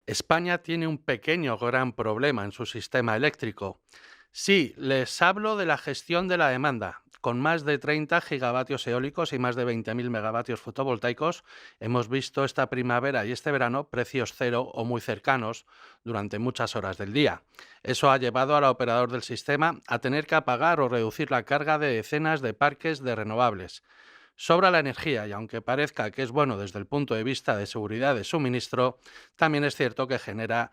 España tiene un pequeño gran problema en su sistema eléctrico. Sí, les hablo de la gestión de la demanda. Con más de 30 gigavatios eólicos y más de 20.000 megavatios fotovoltaicos, hemos visto esta primavera y este verano precios cero o muy cercanos durante muchas horas del día. Eso ha llevado al operador del sistema a tener que apagar o reducir la carga de decenas de parques de renovables. Sobra la energía y aunque parezca que es bueno desde el punto de vista de seguridad de suministro, también es cierto que genera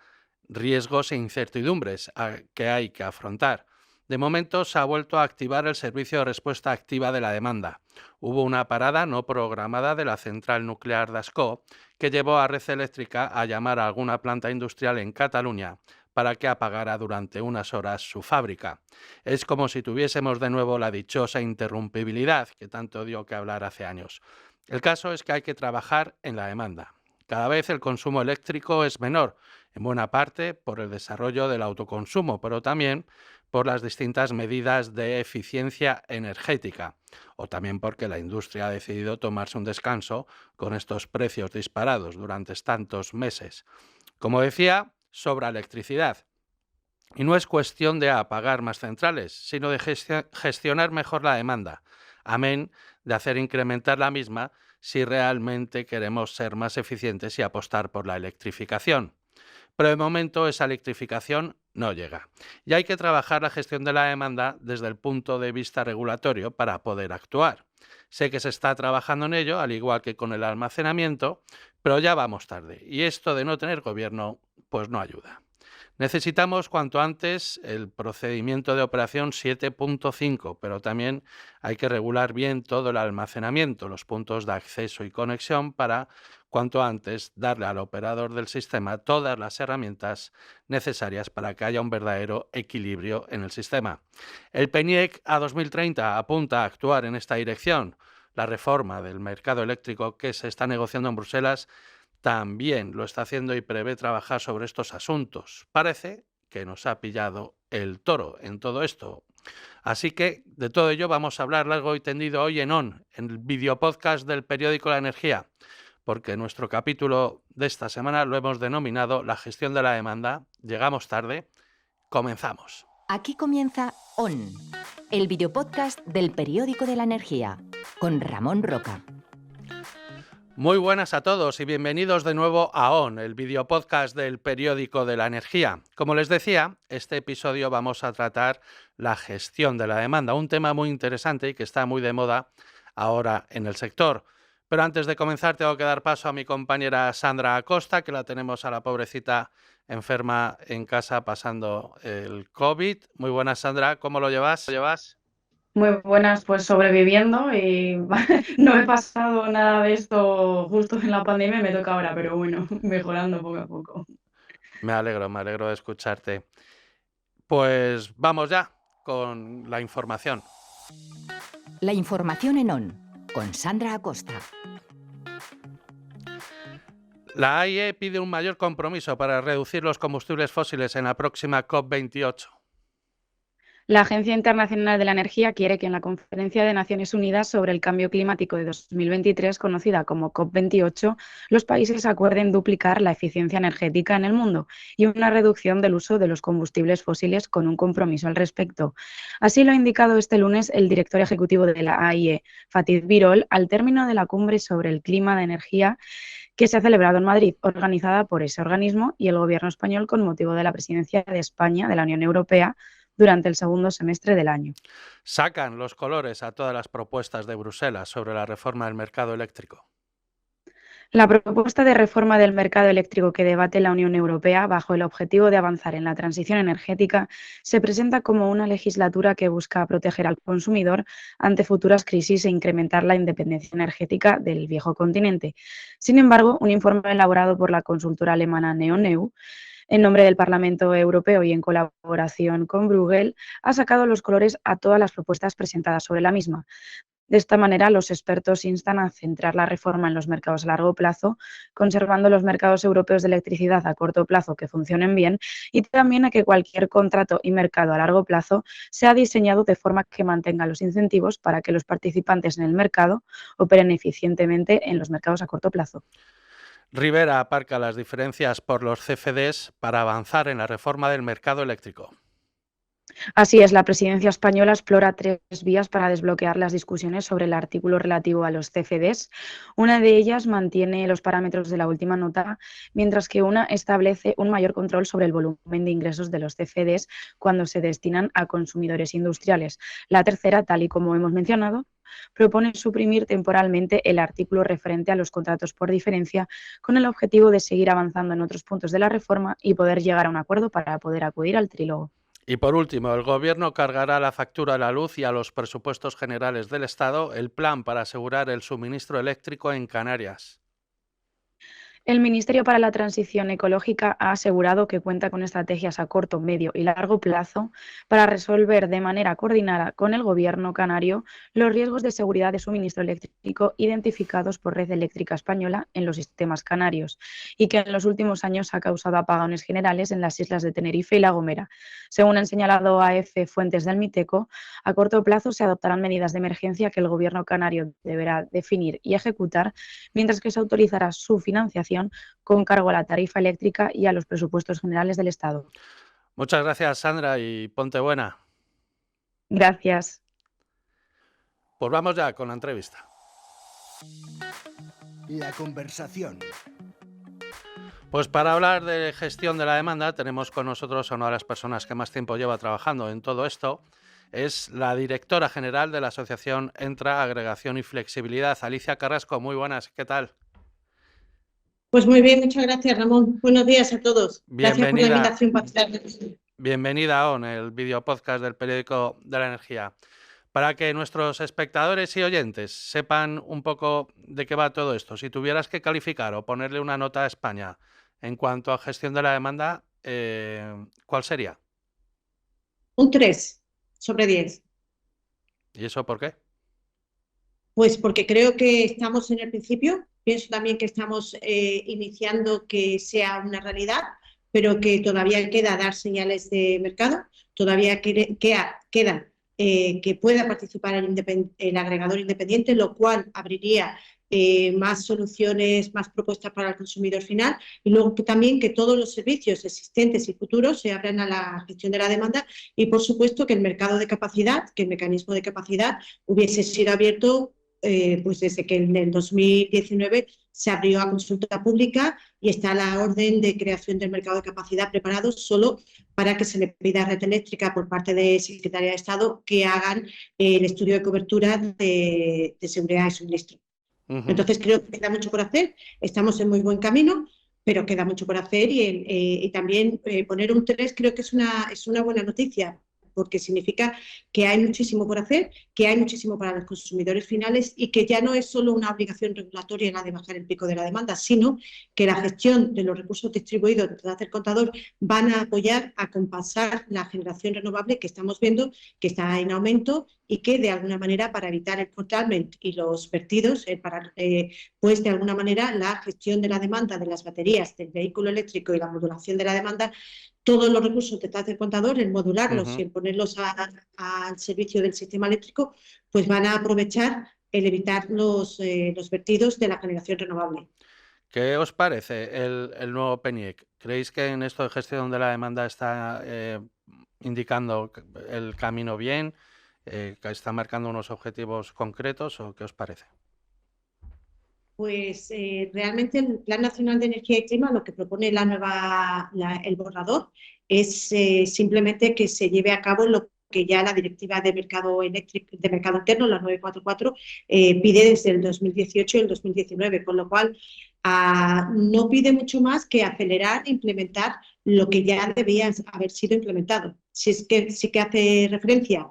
riesgos e incertidumbres que hay que afrontar. De momento se ha vuelto a activar el servicio de respuesta activa de la demanda. Hubo una parada no programada de la central nuclear de Ascó que llevó a Red Eléctrica a llamar a alguna planta industrial en Cataluña para que apagara durante unas horas su fábrica. Es como si tuviésemos de nuevo la dichosa interrumpibilidad que tanto dio que hablar hace años. El caso es que hay que trabajar en la demanda. Cada vez el consumo eléctrico es menor, en buena parte por el desarrollo del autoconsumo, pero también por las distintas medidas de eficiencia energética, o también porque la industria ha decidido tomarse un descanso con estos precios disparados durante tantos meses. Como decía, sobra electricidad. Y no es cuestión de apagar más centrales, sino de gestionar mejor la demanda, amén de hacer incrementar la misma si realmente queremos ser más eficientes y apostar por la electrificación. Pero de momento esa electrificación no llega. Y hay que trabajar la gestión de la demanda desde el punto de vista regulatorio para poder actuar. Sé que se está trabajando en ello, al igual que con el almacenamiento, pero ya vamos tarde. Y esto de no tener gobierno, pues no ayuda. Necesitamos cuanto antes el procedimiento de operación 7.5, pero también hay que regular bien todo el almacenamiento, los puntos de acceso y conexión para cuanto antes darle al operador del sistema todas las herramientas necesarias para que haya un verdadero equilibrio en el sistema. El PNIEC a 2030 apunta a actuar en esta dirección. La reforma del mercado eléctrico que se está negociando en Bruselas también lo está haciendo y prevé trabajar sobre estos asuntos. Parece que nos ha pillado el toro en todo esto. Así que de todo ello vamos a hablar largo y tendido hoy en ON, en el videopodcast del periódico La Energía, porque nuestro capítulo de esta semana lo hemos denominado La gestión de la demanda. Llegamos tarde. Comenzamos. Aquí comienza ON, el videopodcast del periódico de La Energía, con Ramón Roca. Muy buenas a todos y bienvenidos de nuevo a ON, el videopodcast del periódico de La Energía. Como les decía, este episodio vamos a tratar la gestión de la demanda, un tema muy interesante y que está muy de moda ahora en el sector. Pero antes de comenzar tengo que dar paso a mi compañera Sandra Acosta, que la tenemos a la pobrecita enferma en casa pasando el COVID. Muy buenas, Sandra, ¿cómo lo llevas? Muy buenas, pues sobreviviendo y no he pasado nada de esto justo en la pandemia, me toca ahora, pero bueno, mejorando poco a poco. Me alegro de escucharte. Pues vamos ya con la información. La información en ON, con Sandra Acosta. La AIE pide un mayor compromiso para reducir los combustibles fósiles en la próxima COP28. La Agencia Internacional de la Energía quiere que en la Conferencia de Naciones Unidas sobre el Cambio Climático de 2023, conocida como COP28, los países acuerden duplicar la eficiencia energética en el mundo y una reducción del uso de los combustibles fósiles con un compromiso al respecto. Así lo ha indicado este lunes el director ejecutivo de la AIE, Fatih Birol, al término de la cumbre sobre el clima de energía que se ha celebrado en Madrid, organizada por ese organismo y el Gobierno español con motivo de la presidencia de España de la Unión Europea durante el segundo semestre del año. Sacan los colores a todas las propuestas de Bruselas sobre la reforma del mercado eléctrico. La propuesta de reforma del mercado eléctrico que debate la Unión Europea, bajo el objetivo de avanzar en la transición energética, se presenta como una legislatura que busca proteger al consumidor ante futuras crisis e incrementar la independencia energética del viejo continente. Sin embargo, un informe elaborado por la consultora alemana Neoneu en nombre del Parlamento Europeo y en colaboración con Bruegel, ha sacado los colores a todas las propuestas presentadas sobre la misma. De esta manera, los expertos instan a centrar la reforma en los mercados a largo plazo, conservando los mercados europeos de electricidad a corto plazo que funcionen bien y también a que cualquier contrato y mercado a largo plazo sea diseñado de forma que mantenga los incentivos para que los participantes en el mercado operen eficientemente en los mercados a corto plazo. Rivera aparca las diferencias por los CFDs para avanzar en la reforma del mercado eléctrico. Así es, la presidencia española explora 3 vías para desbloquear las discusiones sobre el artículo relativo a los CFDs. Una de ellas mantiene los parámetros de la última nota, mientras que una establece un mayor control sobre el volumen de ingresos de los CFDs cuando se destinan a consumidores industriales. La tercera, tal y como hemos mencionado, propone suprimir temporalmente el artículo referente a los contratos por diferencia, con el objetivo de seguir avanzando en otros puntos de la reforma y poder llegar a un acuerdo para poder acudir al trílogo. Y por último, el Gobierno cargará a la factura a la luz y a los presupuestos generales del Estado el plan para asegurar el suministro eléctrico en Canarias. El Ministerio para la Transición Ecológica ha asegurado que cuenta con estrategias a corto, medio y largo plazo para resolver de manera coordinada con el Gobierno canario los riesgos de seguridad de suministro eléctrico identificados por Red Eléctrica Española en los sistemas canarios y que en los últimos años ha causado apagones generales en las islas de Tenerife y La Gomera. Según han señalado AF fuentes del Miteco, a corto plazo se adoptarán medidas de emergencia que el Gobierno canario deberá definir y ejecutar, mientras que se autorizará su financiación con cargo a la tarifa eléctrica y a los presupuestos generales del Estado. Muchas gracias, Sandra, y ponte buena. Gracias. Pues vamos ya con la entrevista. La conversación. Pues para hablar de gestión de la demanda tenemos con nosotros a una de las personas que más tiempo lleva trabajando en todo esto. Es la directora general de la asociación Entra, Agregación y Flexibilidad, Alicia Carrasco. Muy buenas, ¿qué tal? Pues muy bien, muchas gracias, Ramón. Buenos días a todos. Gracias por la invitación para estar. Bienvenida a ON, el video podcast del periódico de la energía. Para que nuestros espectadores y oyentes sepan un poco de qué va todo esto, si tuvieras que calificar o ponerle una nota a España en cuanto a gestión de la demanda, ¿cuál sería? Un 3 sobre 10. ¿Y eso por qué? Pues porque creo que estamos en el principio. Pienso también que estamos iniciando que sea una realidad, pero que todavía queda dar señales de mercado, todavía queda que pueda participar el agregador independiente, lo cual abriría más soluciones, más propuestas para el consumidor final, y luego también que todos los servicios existentes y futuros se abran a la gestión de la demanda y, por supuesto, que el mercado de capacidad, que el mecanismo de capacidad hubiese sido abierto pues desde que en el 2019 se abrió a consulta pública y está la orden de creación del mercado de capacidad preparado solo para que se le pida a Red Eléctrica por parte de Secretaría de Estado que hagan el estudio de cobertura de seguridad de suministro. Entonces creo que queda mucho por hacer, estamos en muy buen camino, pero queda mucho por hacer y también poner un 3 creo que es una buena noticia, porque significa que hay muchísimo por hacer, que hay muchísimo para los consumidores finales y que ya no es solo una obligación regulatoria la de bajar el pico de la demanda, sino que la gestión de los recursos distribuidos detrás del contador van a apoyar a compensar la generación renovable que estamos viendo que está en aumento y que de alguna manera para evitar el curtailment y los vertidos, pues de alguna manera la gestión de la demanda de las baterías del vehículo eléctrico y la modulación de la demanda, todos los recursos detrás del contador, en modularlos y en ponerlos al servicio del sistema eléctrico, pues van a aprovechar el evitar los vertidos de la generación renovable. ¿Qué os parece el nuevo PNIEC? ¿Creéis que en esto de gestión de la demanda está indicando el camino bien, que está marcando unos objetivos concretos o qué os parece? Pues realmente el Plan Nacional de Energía y Clima lo que propone el borrador es simplemente que se lleve a cabo lo que ya la Directiva de Mercado Interno, la 944, pide desde el 2018 y el 2019, con lo cual no pide mucho más que acelerar e implementar lo que ya debía haber sido implementado. Sí que hace referencia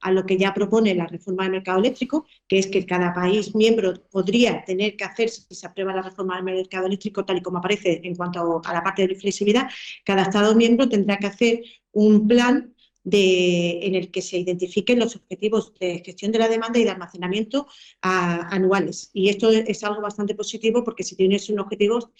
a lo que ya propone la reforma del mercado eléctrico, que es que cada país miembro podría tener que hacer, si se aprueba la reforma del mercado eléctrico tal y como aparece en cuanto a la parte de flexibilidad, cada Estado miembro tendrá que hacer un plan en el que se identifiquen los objetivos de gestión de la demanda y de almacenamiento anuales. Y esto es algo bastante positivo porque si tienes unos objetivos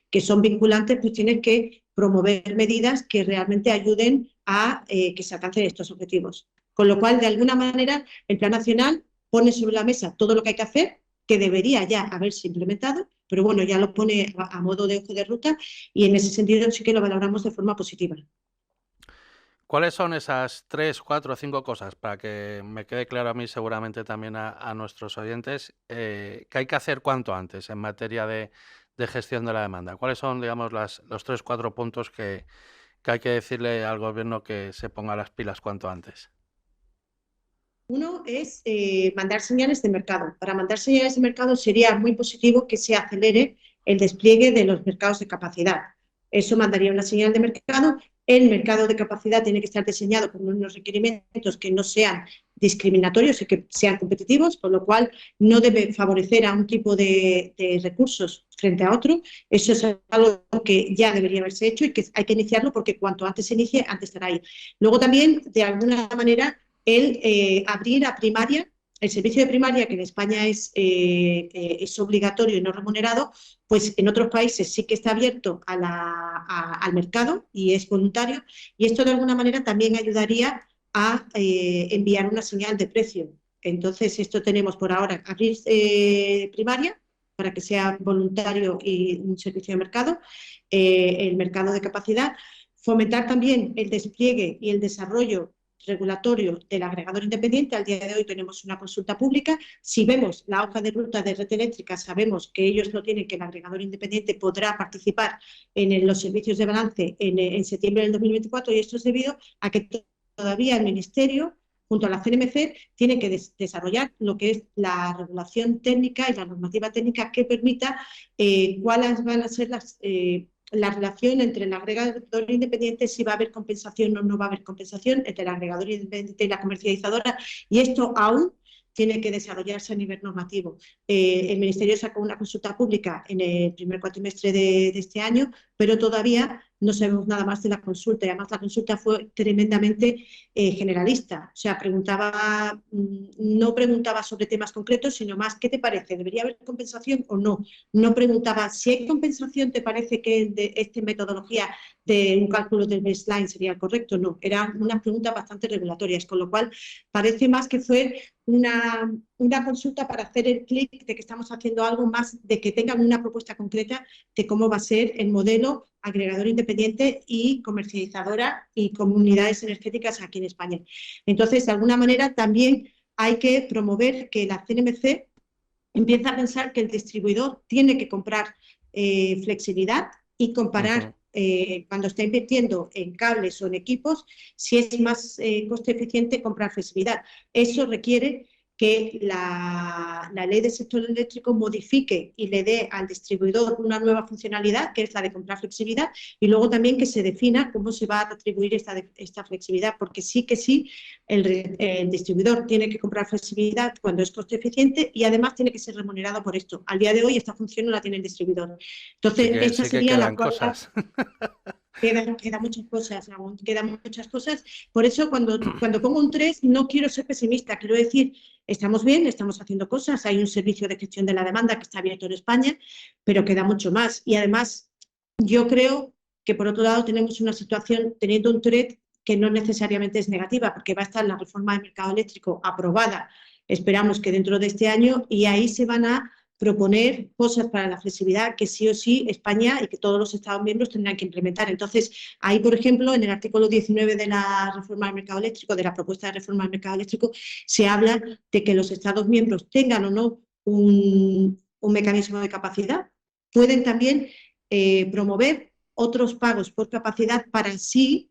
que son vinculantes, pues tienes que promover medidas que realmente ayuden a que se alcancen estos objetivos. Con lo cual, de alguna manera, el Plan Nacional pone sobre la mesa todo lo que hay que hacer, que debería ya haberse implementado, pero bueno, ya lo pone a modo de hoja de ruta y en ese sentido sí que lo valoramos de forma positiva. ¿Cuáles son esas 3, 4, 5 cosas para que me quede claro a mí, seguramente también a nuestros oyentes, que hay que hacer cuanto antes en materia de gestión de la demanda? ¿Cuáles son, digamos, los 3, 4 puntos que hay que decirle al gobierno que se ponga las pilas cuanto antes? Uno es mandar señales de mercado. Para mandar señales de mercado sería muy positivo que se acelere el despliegue de los mercados de capacidad. Eso mandaría una señal de mercado. El mercado de capacidad tiene que estar diseñado con unos requerimientos que no sean discriminatorios y que sean competitivos, por lo cual no debe favorecer a un tipo de recursos frente a otro. Eso es algo que ya debería haberse hecho y que hay que iniciarlo porque cuanto antes se inicie, antes estará ahí. Luego también, de alguna manera, el abrir a primaria, el servicio de primaria, que en España es obligatorio y no remunerado, pues en otros países sí que está abierto al mercado y es voluntario, y esto de alguna manera también ayudaría a enviar una señal de precio. Entonces, esto tenemos por ahora, abrir primaria para que sea voluntario y un servicio de mercado, el mercado de capacidad, fomentar también el despliegue y el desarrollo regulatorio del agregador independiente. Al día de hoy tenemos una consulta pública. Si vemos la hoja de ruta de red eléctrica, sabemos que ellos lo tienen, que el agregador independiente podrá participar en los servicios de balance en septiembre del 2024, y esto es debido a que todavía el Ministerio, junto a la CNMC, tiene que desarrollar lo que es la regulación técnica y la normativa técnica que permita cuáles van a ser la relación entre el agregador independiente, si va a haber compensación o no va a haber compensación entre el agregador independiente y la comercializadora, y esto aún tiene que desarrollarse a nivel normativo. El Ministerio sacó una consulta pública en el primer cuatrimestre de este año, pero todavía no sabemos nada más de la consulta, y además la consulta fue tremendamente generalista. O sea, no preguntaba sobre temas concretos, sino más, ¿qué te parece? ¿Debería haber compensación o no? No preguntaba, si hay compensación, ¿te parece que de esta metodología de un cálculo del baseline sería el correcto? No, eran unas preguntas bastante regulatorias, con lo cual parece más que fue una consulta para hacer el clic de que estamos haciendo algo más, de que tengan una propuesta concreta de cómo va a ser el modelo agregador independiente y comercializadora y comunidades energéticas aquí en España. Entonces, de alguna manera, también hay que promover que la CNMC empiece a pensar que el distribuidor tiene que comprar flexibilidad y comparar cuando está invirtiendo en cables o en equipos, si es más coste eficiente comprar flexibilidad. Eso requiere que la ley del sector eléctrico modifique y le dé al distribuidor una nueva funcionalidad, que es la de comprar flexibilidad, y luego también que se defina cómo se va a atribuir esta flexibilidad, porque sí, el distribuidor tiene que comprar flexibilidad cuando es coste eficiente y además tiene que ser remunerado por esto. Al día de hoy esta función no la tiene el distribuidor. Entonces, esta sería la cosas. Quedan muchas cosas. Por eso, cuando pongo un 3, no quiero ser pesimista. Quiero decir, estamos bien, estamos haciendo cosas. Hay un servicio de gestión de la demanda que está abierto en España, pero queda mucho más. Y además, yo creo que, por otro lado, tenemos una situación, teniendo un 3, que no necesariamente es negativa, porque va a estar la reforma del mercado eléctrico aprobada, esperamos que dentro de este año, y ahí se van a proponer cosas para la flexibilidad que sí o sí España y que todos los Estados miembros tendrán que implementar. Entonces, ahí, por ejemplo, en el artículo 19 de la reforma del mercado eléctrico, de la propuesta de reforma del mercado eléctrico, se habla de que los Estados miembros tengan o no un mecanismo de capacidad. Pueden también promover otros pagos por capacidad para así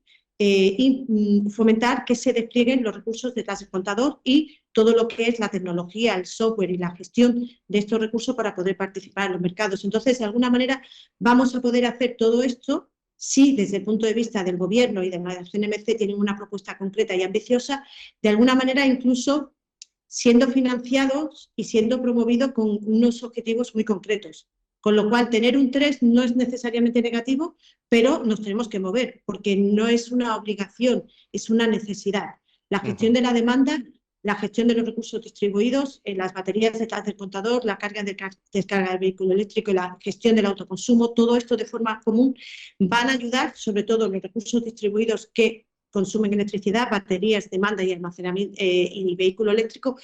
fomentar que se desplieguen los recursos detrás del contador y todo lo que es la tecnología, el software y la gestión de estos recursos para poder participar en los mercados. Entonces, de alguna manera, vamos a poder hacer todo esto si desde el punto de vista del Gobierno y de la CNMC tienen una propuesta concreta y ambiciosa, de alguna manera incluso siendo financiados y siendo promovidos con unos objetivos muy concretos. Con lo cual, tener un 3 no es necesariamente negativo, pero nos tenemos que mover, porque no es una obligación, es una necesidad. La gestión de la demanda, la gestión de los recursos distribuidos, las baterías detrás del contador, la carga de descarga del vehículo eléctrico y la gestión del autoconsumo, todo esto de forma común van a ayudar, sobre todo los recursos distribuidos que consumen electricidad, baterías, demanda y almacenamiento y vehículo eléctrico,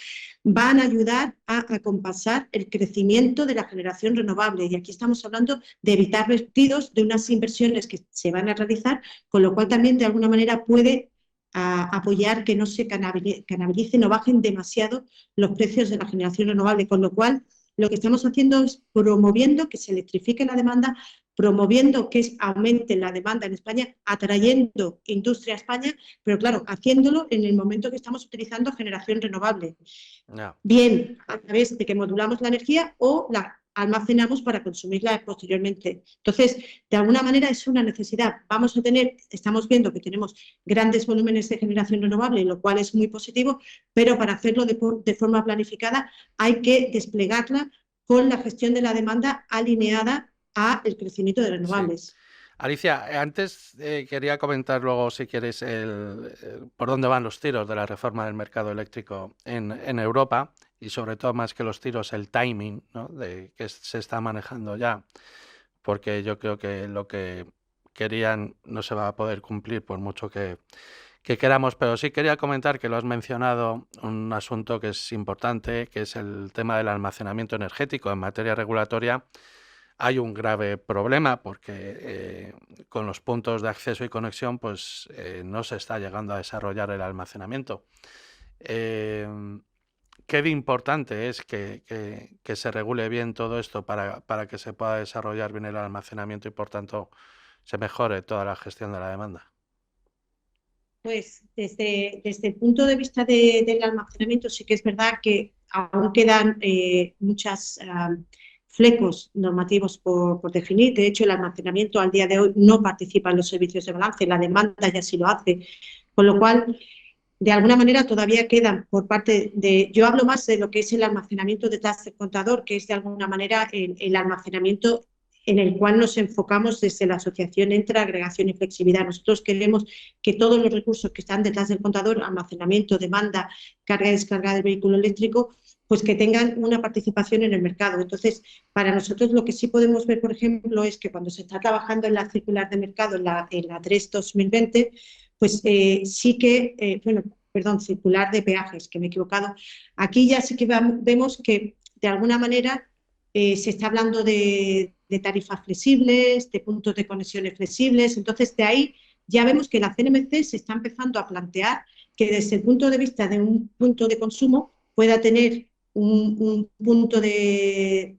van a ayudar a acompasar el crecimiento de la generación renovable. Y aquí estamos hablando de evitar vertidos de unas inversiones que se van a realizar, con lo cual también de alguna manera puede apoyar que no se canalizalicen o bajen demasiado los precios de la generación renovable, con lo cual lo que estamos haciendo es promoviendo que se electrifique la demanda, promoviendo que aumente la demanda en España, atrayendo industria a España, pero claro, haciéndolo en el momento que estamos utilizando generación renovable. No. Bien a través de que modulamos la energía o la almacenamos para consumirla posteriormente. Entonces, de alguna manera es una necesidad. Estamos viendo que tenemos grandes volúmenes de generación renovable, lo cual es muy positivo, pero para hacerlo de forma planificada hay que desplegarla con la gestión de la demanda alineada al crecimiento de renovables. Sí. Alicia, antes quería comentar luego, si quieres, por dónde van los tiros de la reforma del mercado eléctrico en Europa y sobre todo más que los tiros, el timing, ¿no?, de que se está manejando ya, porque yo creo que lo que querían no se va a poder cumplir por mucho que queramos, pero sí quería comentar que lo has mencionado, un asunto que es importante, que es el tema del almacenamiento energético en materia regulatoria. Hay un grave problema porque con los puntos de acceso y conexión pues no se está llegando a desarrollar el almacenamiento. Qué de importante es que se regule bien todo esto para que se pueda desarrollar bien el almacenamiento y por tanto se mejore toda la gestión de la demanda. Pues desde el punto de vista del almacenamiento sí que es verdad que aún quedan muchos flecos normativos por definir. De hecho, el almacenamiento al día de hoy no participa en los servicios de balance, la demanda ya sí lo hace, con lo cual de alguna manera todavía quedan por parte de... Yo hablo más de lo que es el almacenamiento detrás del contador, que es de alguna manera el almacenamiento en el cual nos enfocamos desde la asociación entre agregación y flexibilidad. Nosotros queremos que todos los recursos que están detrás del contador, almacenamiento, demanda, carga y descarga del vehículo eléctrico, pues que tengan una participación en el mercado. Entonces, para nosotros lo que sí podemos ver, por ejemplo, es que cuando se está trabajando en la circular de mercado, en la 3/2020, pues sí que, circular de peajes, que me he equivocado. Aquí ya sí que vemos que de alguna manera se está hablando de tarifas flexibles, de puntos de conexiones flexibles. Entonces, de ahí ya vemos que la CNMC se está empezando a plantear que desde el punto de vista de un punto de consumo pueda tener un punto de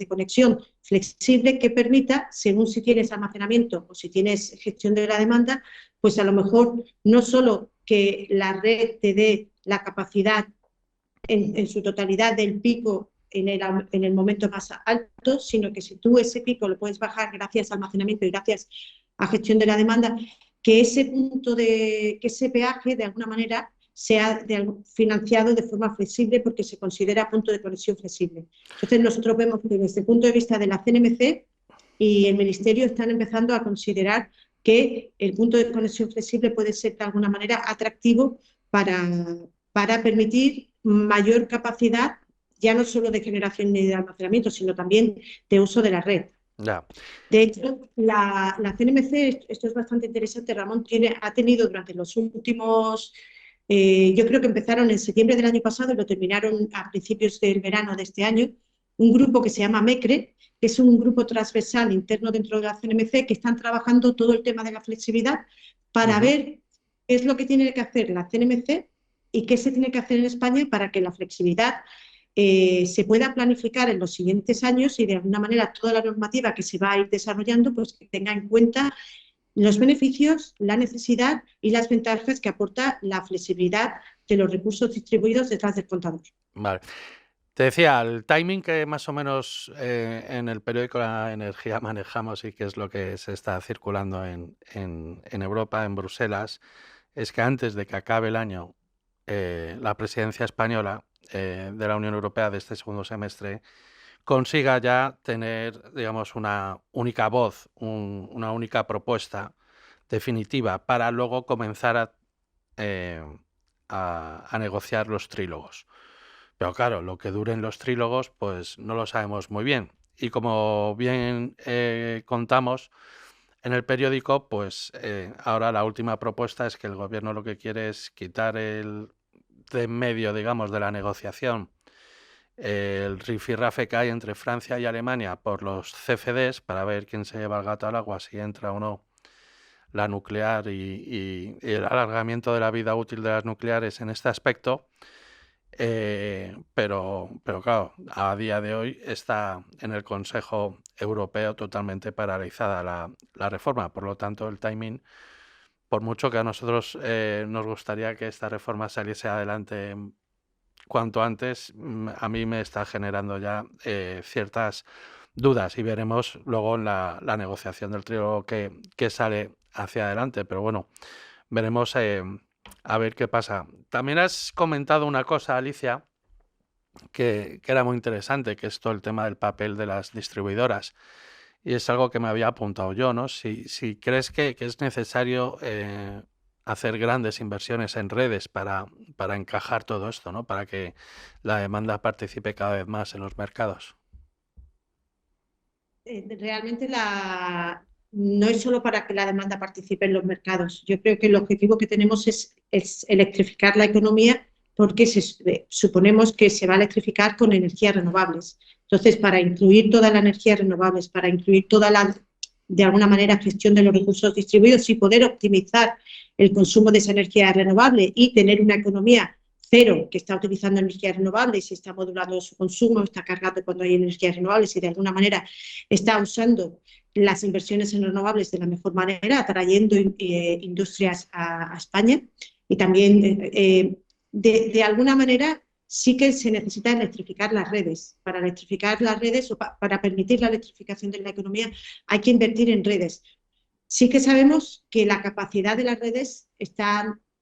conexión flexible que permita, según si tienes almacenamiento o si tienes gestión de la demanda, pues a lo mejor no solo que la red te dé la capacidad en su totalidad del pico en el momento más alto, sino que si tú ese pico lo puedes bajar gracias a almacenamiento y gracias a gestión de la demanda, que ese peaje de alguna manera sea financiado de forma flexible porque se considera punto de conexión flexible. Entonces nosotros vemos que desde el punto de vista de la CNMC y el Ministerio están empezando a considerar que el punto de conexión flexible puede ser de alguna manera atractivo para permitir mayor capacidad, ya no solo de generación y de almacenamiento, sino también de uso de la red. Ya. De hecho, la CNMC, esto es bastante interesante, Ramón, ha tenido durante los últimos, yo creo que empezaron en septiembre del año pasado y lo terminaron a principios del verano de este año, un grupo que se llama MECRE, que es un grupo transversal interno dentro de la CNMC, que están trabajando todo el tema de la flexibilidad para ver qué es lo que tiene que hacer la CNMC y qué se tiene que hacer en España para que la flexibilidad se pueda planificar en los siguientes años y de alguna manera toda la normativa que se va a ir desarrollando pues que tenga en cuenta los beneficios, la necesidad y las ventajas que aporta la flexibilidad de los recursos distribuidos detrás del contador. Vale. Te decía, el timing que más o menos en el periódico La Energía manejamos y que es lo que se está circulando en Europa, en Bruselas, es que antes de que acabe el año, la presidencia española de la Unión Europea de este segundo semestre consiga ya tener, digamos, una única voz, una única propuesta definitiva para luego comenzar a negociar los trílogos. Pero claro, lo que duren los trílogos, pues no lo sabemos muy bien. Y como bien contamos, en el periódico, pues ahora la última propuesta es que el gobierno lo que quiere es quitar de en medio, digamos, de la negociación el rifirrafe que hay entre Francia y Alemania por los CFDs para ver quién se lleva el gato al agua, si entra o no la nuclear y el alargamiento de la vida útil de las nucleares en este aspecto. Pero claro, a día de hoy está en el Consejo Europeo totalmente paralizada la reforma. Por lo tanto, el timing, por mucho que a nosotros nos gustaría que esta reforma saliese adelante cuanto antes, a mí me está generando ya ciertas dudas y veremos luego en la negociación del trílogo que sale hacia adelante. Pero bueno, veremos a ver qué pasa. También has comentado una cosa, Alicia, que era muy interesante, que es todo el tema del papel de las distribuidoras. Y es algo que me había apuntado yo, ¿no? Si crees que es necesario hacer grandes inversiones en redes para encajar todo esto, ¿no? Para que la demanda participe cada vez más en los mercados. Realmente no es solo para que la demanda participe en los mercados. Yo creo que el objetivo que tenemos es electrificar la economía porque suponemos que se va a electrificar con energías renovables. Entonces, para incluir todas las energías renovables, para incluir de alguna manera, gestión de los recursos distribuidos y poder optimizar el consumo de esa energía renovable y tener una economía cero que está utilizando energías renovables y está modulando su consumo, está cargando cuando hay energías renovables y de alguna manera está usando las inversiones en renovables de la mejor manera, atrayendo industrias a España y también de alguna manera sí que se necesita electrificar las redes. Para electrificar las redes o para permitir la electrificación de la economía hay que invertir en redes. Sí que sabemos que la capacidad de las redes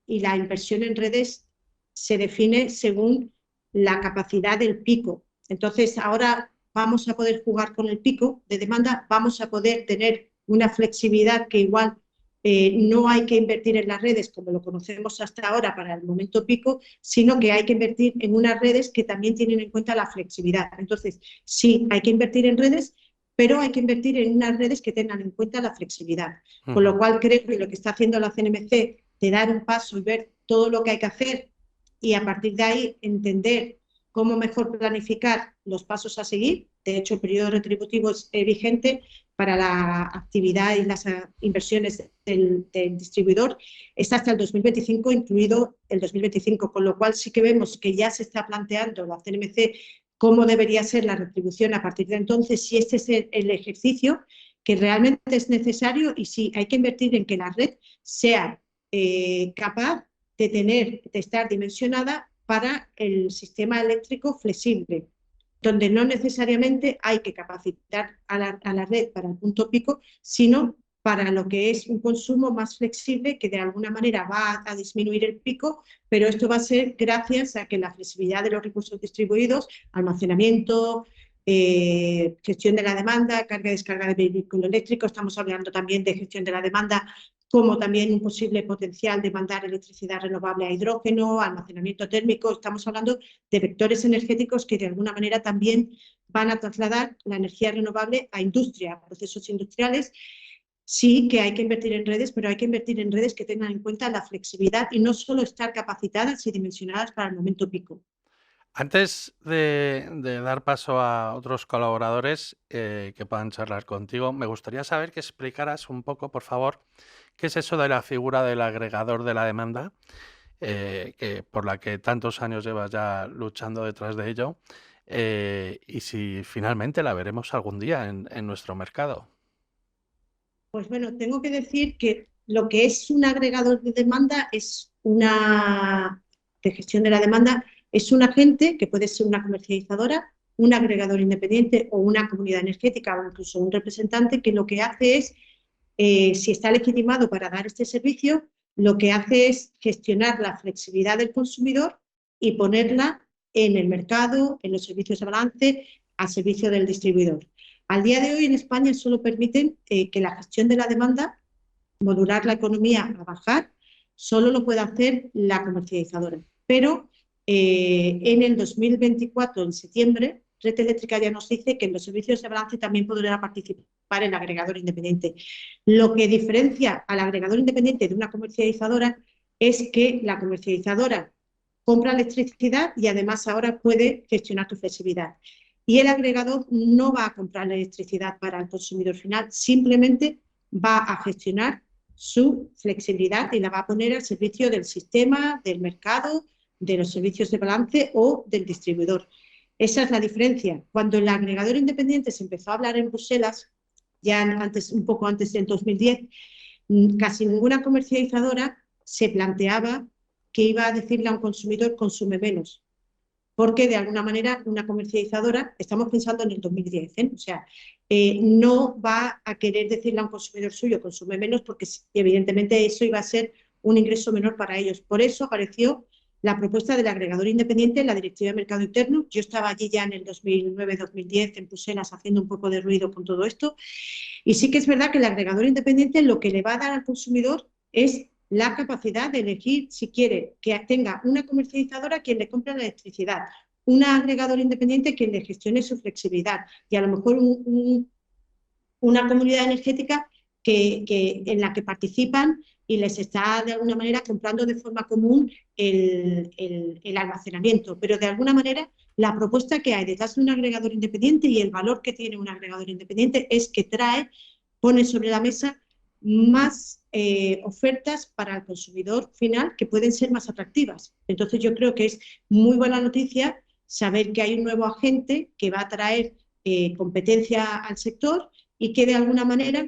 y la inversión en redes se define según la capacidad del pico. Entonces, ahora vamos a poder jugar con el pico de demanda, vamos a poder tener una flexibilidad que igual no hay que invertir en las redes como lo conocemos hasta ahora para el momento pico, sino que hay que invertir en unas redes que también tienen en cuenta la flexibilidad. Entonces, sí, hay que invertir en redes, pero hay que invertir en unas redes que tengan en cuenta la flexibilidad. Con lo cual creo que lo que está haciendo la CNMC de dar un paso y ver todo lo que hay que hacer y a partir de ahí entender cómo mejor planificar los pasos a seguir. De hecho, el periodo retributivo es vigente para la actividad y las inversiones del distribuidor. Está hasta el 2025, incluido el 2025, con lo cual sí que vemos que ya se está planteando la CNMC cómo debería ser la retribución a partir de entonces, si este es el ejercicio que realmente es necesario y si hay que invertir en que la red sea capaz de estar dimensionada para el sistema eléctrico flexible, donde no necesariamente hay que capacitar a la red para el punto pico, sino para lo que es un consumo más flexible que de alguna manera va a disminuir el pico, pero esto va a ser gracias a que la flexibilidad de los recursos distribuidos, almacenamiento, gestión de la demanda, carga y descarga de vehículo eléctrico, estamos hablando también de gestión de la demanda como también un posible potencial de mandar electricidad renovable a hidrógeno, almacenamiento térmico. Estamos hablando de vectores energéticos que de alguna manera también van a trasladar la energía renovable a industria, a procesos industriales. Sí que hay que invertir en redes, pero hay que invertir en redes que tengan en cuenta la flexibilidad y no solo estar capacitadas y dimensionadas para el momento pico. Antes de dar paso a otros colaboradores que puedan charlar contigo, me gustaría saber que explicaras un poco, por favor, qué es eso de la figura del agregador de la demanda, por la que tantos años llevas ya luchando detrás de ello, y si finalmente la veremos algún día en nuestro mercado. Pues bueno, tengo que decir que lo que es un agregador de demanda de gestión de la demanda, es un agente que puede ser una comercializadora, un agregador independiente o una comunidad energética o incluso un representante que lo que hace es, si está legitimado para dar este servicio, lo que hace es gestionar la flexibilidad del consumidor y ponerla en el mercado, en los servicios de balance, a servicio del distribuidor. Al día de hoy en España solo permiten que la gestión de la demanda, modular la economía a bajar, solo lo puede hacer la comercializadora. Pero en el 2024, en septiembre, Red Eléctrica ya nos dice que en los servicios de balance también podrá participar el agregador independiente. Lo que diferencia al agregador independiente de una comercializadora es que la comercializadora compra electricidad y además ahora puede gestionar tu flexibilidad. Y el agregador no va a comprar la electricidad para el consumidor final, simplemente va a gestionar su flexibilidad y la va a poner al servicio del sistema, del mercado, de los servicios de balance o del distribuidor. Esa es la diferencia. Cuando el agregador independiente se empezó a hablar en Bruselas, ya antes, un poco antes del 2010, casi ninguna comercializadora se planteaba que iba a decirle a un consumidor consume menos. Porque de alguna manera una comercializadora, estamos pensando en el 2010, o sea, no va a querer decirle a un consumidor suyo consume menos porque evidentemente eso iba a ser un ingreso menor para ellos. Por eso apareció la propuesta del agregador independiente en la Directiva de Mercado Interno. Yo estaba allí ya en el 2009-2010 en Bruselas haciendo un poco de ruido con todo esto. Y sí que es verdad que el agregador independiente lo que le va a dar al consumidor es la capacidad de elegir si quiere que tenga una comercializadora quien le compre la electricidad, un agregador independiente quien le gestione su flexibilidad y a lo mejor una comunidad energética en la que participan y les está de alguna manera comprando de forma común el almacenamiento. Pero de alguna manera la propuesta que hay detrás de un agregador independiente y el valor que tiene un agregador independiente es que pone sobre la mesa más ofertas para el consumidor final que pueden ser más atractivas. Entonces yo creo que es muy buena noticia saber que hay un nuevo agente que va a traer competencia al sector y que de alguna manera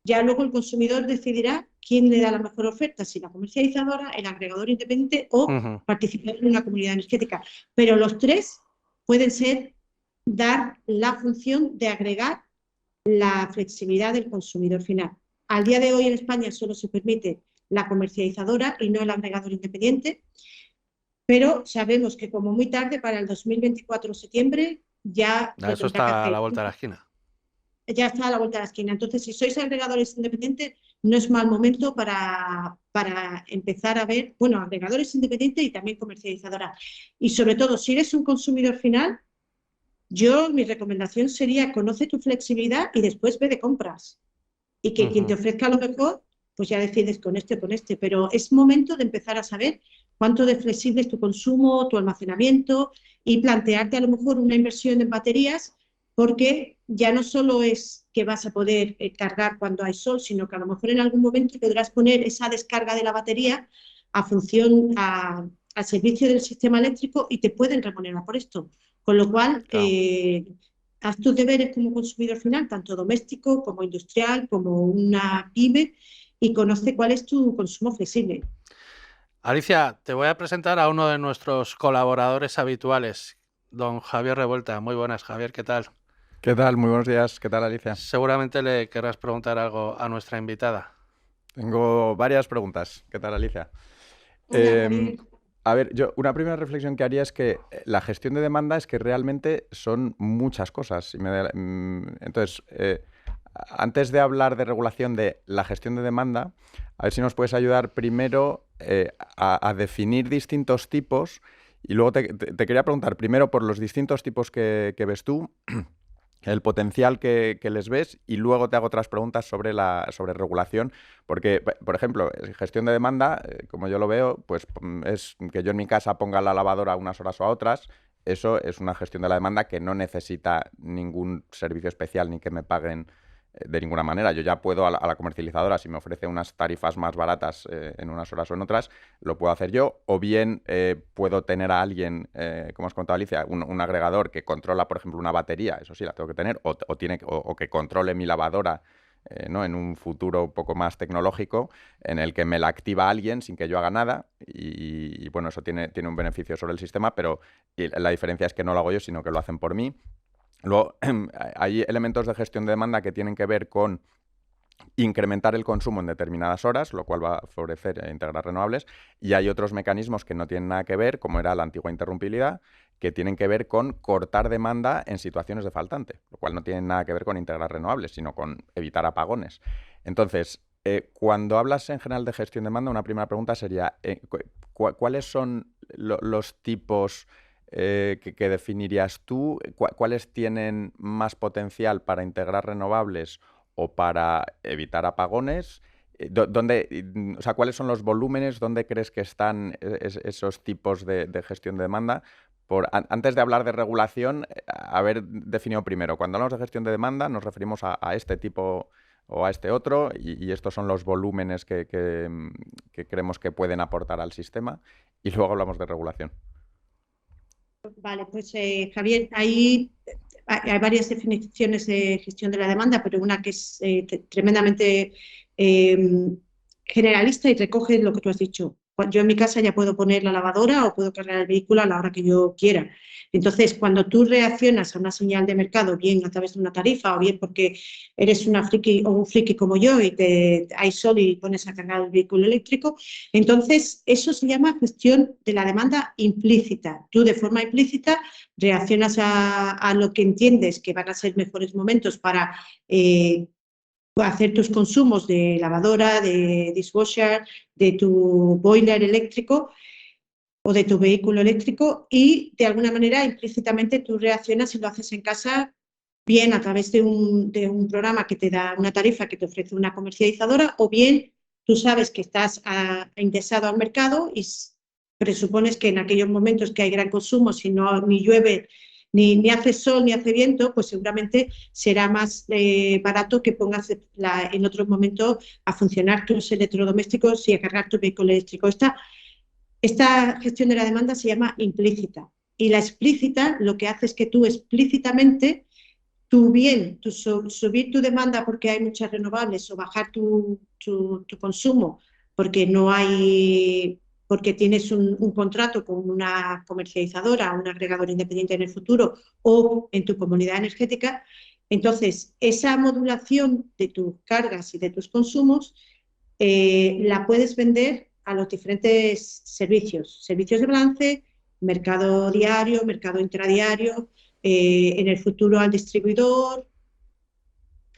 ya luego el consumidor decidirá quién le da la mejor oferta, si la comercializadora, el agregador independiente o participar en una comunidad energética. Pero los tres pueden dar la función de agregar la flexibilidad del consumidor final. Al día de hoy en España solo se permite la comercializadora y no el agregador independiente, pero sabemos que como muy tarde, para el 2024 de septiembre, ya lo eso tendrá que está a hacer. la vuelta de la esquina. Ya está a la vuelta de la esquina. Entonces, si sois agregadores independientes, no es mal momento para empezar a ver, bueno, agregadores independientes y también comercializadoras. Y sobre todo, si eres un consumidor final, mi recomendación sería conoce tu flexibilidad y después ve de compras. Y que quien te ofrezca lo mejor, pues ya decides con este o con este. Pero es momento de empezar a saber cuánto de flexible es tu consumo, tu almacenamiento y plantearte a lo mejor una inversión en baterías, porque ya no solo es que vas a poder cargar cuando hay sol, sino que a lo mejor en algún momento podrás poner esa descarga de la batería al servicio del sistema eléctrico y te pueden remunerar por esto. Con lo cual, claro, haz tus deberes como consumidor final, tanto doméstico como industrial, como una pyme, y conoce cuál es tu consumo flexible. Alicia, te voy a presentar a uno de nuestros colaboradores habituales, don Javier Revuelta. Muy buenas, Javier, ¿qué tal? ¿Qué tal? Muy buenos días. ¿Qué tal, Alicia? Seguramente le querrás preguntar algo a nuestra invitada. Tengo varias preguntas. ¿Qué tal, Alicia? Hola, a ver, yo una primera reflexión que haría es que la gestión de demanda es que realmente son muchas cosas. Entonces, antes de hablar de regulación de la gestión de demanda, a ver si nos puedes ayudar primero a definir distintos tipos y luego te quería preguntar primero por los distintos tipos que ves tú, el potencial que les ves y luego te hago otras preguntas sobre regulación, porque, por ejemplo, gestión de demanda, como yo lo veo, pues es que yo en mi casa ponga la lavadora unas horas o a otras. Eso es una gestión de la demanda que no necesita ningún servicio especial ni que me paguen de ninguna manera. Yo ya puedo a la comercializadora, si me ofrece unas tarifas más baratas en unas horas o en otras, lo puedo hacer yo, o bien puedo tener a alguien, como os contaba Alicia, un agregador que controla, por ejemplo, una batería, eso sí, la tengo que tener, o que controle mi lavadora, ¿no? En un futuro un poco más tecnológico, en el que me la activa alguien sin que yo haga nada, y bueno, eso tiene un beneficio sobre el sistema, pero la diferencia es que no lo hago yo, sino que lo hacen por mí. Luego, hay elementos de gestión de demanda que tienen que ver con incrementar el consumo en determinadas horas, lo cual va a favorecer e integrar renovables, y hay otros mecanismos que no tienen nada que ver, como era la antigua interrumpibilidad, que tienen que ver con cortar demanda en situaciones de faltante, lo cual no tiene nada que ver con integrar renovables, sino con evitar apagones. Entonces, cuando hablas en general de gestión de demanda, una primera pregunta sería, ¿cuáles son los tipos que definirías tú? ¿Cuáles tienen más potencial para integrar renovables o para evitar apagones? O sea, ¿cuáles son los volúmenes? ¿Dónde crees que están esos tipos de gestión de demanda? Antes de hablar de regulación, haber definido primero, cuando hablamos de gestión de demanda nos referimos a este tipo o a este otro, y estos son los volúmenes que creemos que pueden aportar al sistema, y luego hablamos de regulación. Vale, pues Javier, ahí hay varias definiciones de gestión de la demanda, pero una que es tremendamente generalista y recoge lo que tú has dicho. Yo en mi casa ya puedo poner la lavadora o puedo cargar el vehículo a la hora que yo quiera. Entonces, cuando tú reaccionas a una señal de mercado, bien a través de una tarifa o bien porque eres una friki o un friki como yo y hay sol y pones a cargar el vehículo eléctrico, entonces eso se llama gestión de la demanda implícita. Tú de forma implícita reaccionas a lo que entiendes que van a ser mejores momentos para hacer tus consumos de lavadora, de dishwasher, de tu boiler eléctrico o de tu vehículo eléctrico, y de alguna manera implícitamente tú reaccionas y lo haces en casa, bien a través de un programa que te da una tarifa que te ofrece una comercializadora, o bien tú sabes que estás indexado al mercado y presupones que en aquellos momentos que hay gran consumo, si no ni llueve, ni hace sol, ni hace viento, pues seguramente será más barato que pongas en otro momento a funcionar tus electrodomésticos y a cargar tu vehículo eléctrico. Esta gestión de la demanda se llama implícita, y la explícita lo que hace es que tú explícitamente, subir tu demanda porque hay muchas renovables o bajar tu consumo porque tienes un contrato con una comercializadora, un agregador independiente en el futuro o en tu comunidad energética. Entonces, esa modulación de tus cargas y de tus consumos la puedes vender a los diferentes servicios de balance, mercado diario, mercado intradiario, en el futuro al distribuidor,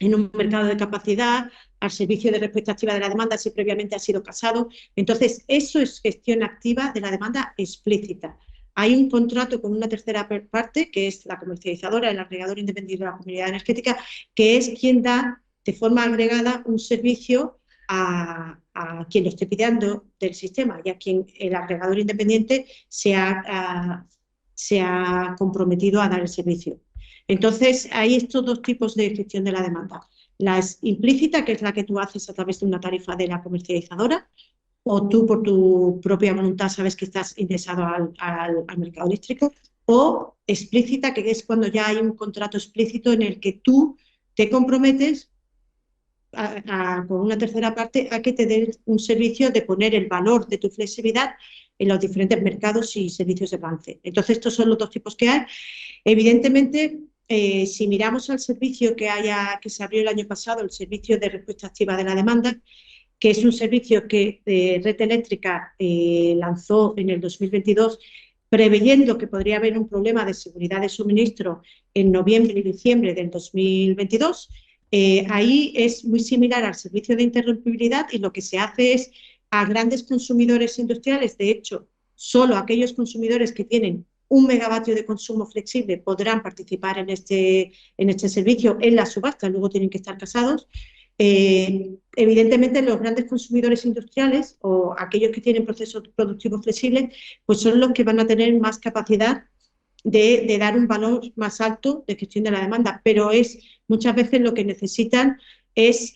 en un mercado de capacidad, al servicio de respuesta activa de la demanda si previamente ha sido casado. Entonces, eso es gestión activa de la demanda explícita. Hay un contrato con una tercera parte, que es la comercializadora, el agregador independiente de la comunidad energética, que es quien da de forma agregada un servicio a quien lo esté pidiendo del sistema y a quien el agregador independiente se ha comprometido a dar el servicio. Entonces, hay estos dos tipos de gestión de la demanda. La implícita, que es la que tú haces a través de una tarifa de la comercializadora, o tú por tu propia voluntad sabes que estás indexado al mercado eléctrico, o explícita, que es cuando ya hay un contrato explícito en el que tú te comprometes con una tercera parte a que te den un servicio de poner el valor de tu flexibilidad en los diferentes mercados y servicios de balance. Entonces, estos son los dos tipos que hay. Evidentemente, si miramos al servicio que se abrió el año pasado, el servicio de respuesta activa de la demanda, que es un servicio que Red Eléctrica lanzó en el 2022, preveyendo que podría haber un problema de seguridad de suministro en noviembre y diciembre del 2022, ahí es muy similar al servicio de interrumpibilidad, y lo que se hace es a grandes consumidores industriales, de hecho, solo aquellos consumidores que tienen 1 megavatio de consumo flexible podrán participar en este servicio en la subasta, luego tienen que estar casados. Evidentemente, los grandes consumidores industriales o aquellos que tienen procesos productivos flexibles, pues son los que van a tener más capacidad de dar un valor más alto de gestión de la demanda, pero muchas veces lo que necesitan es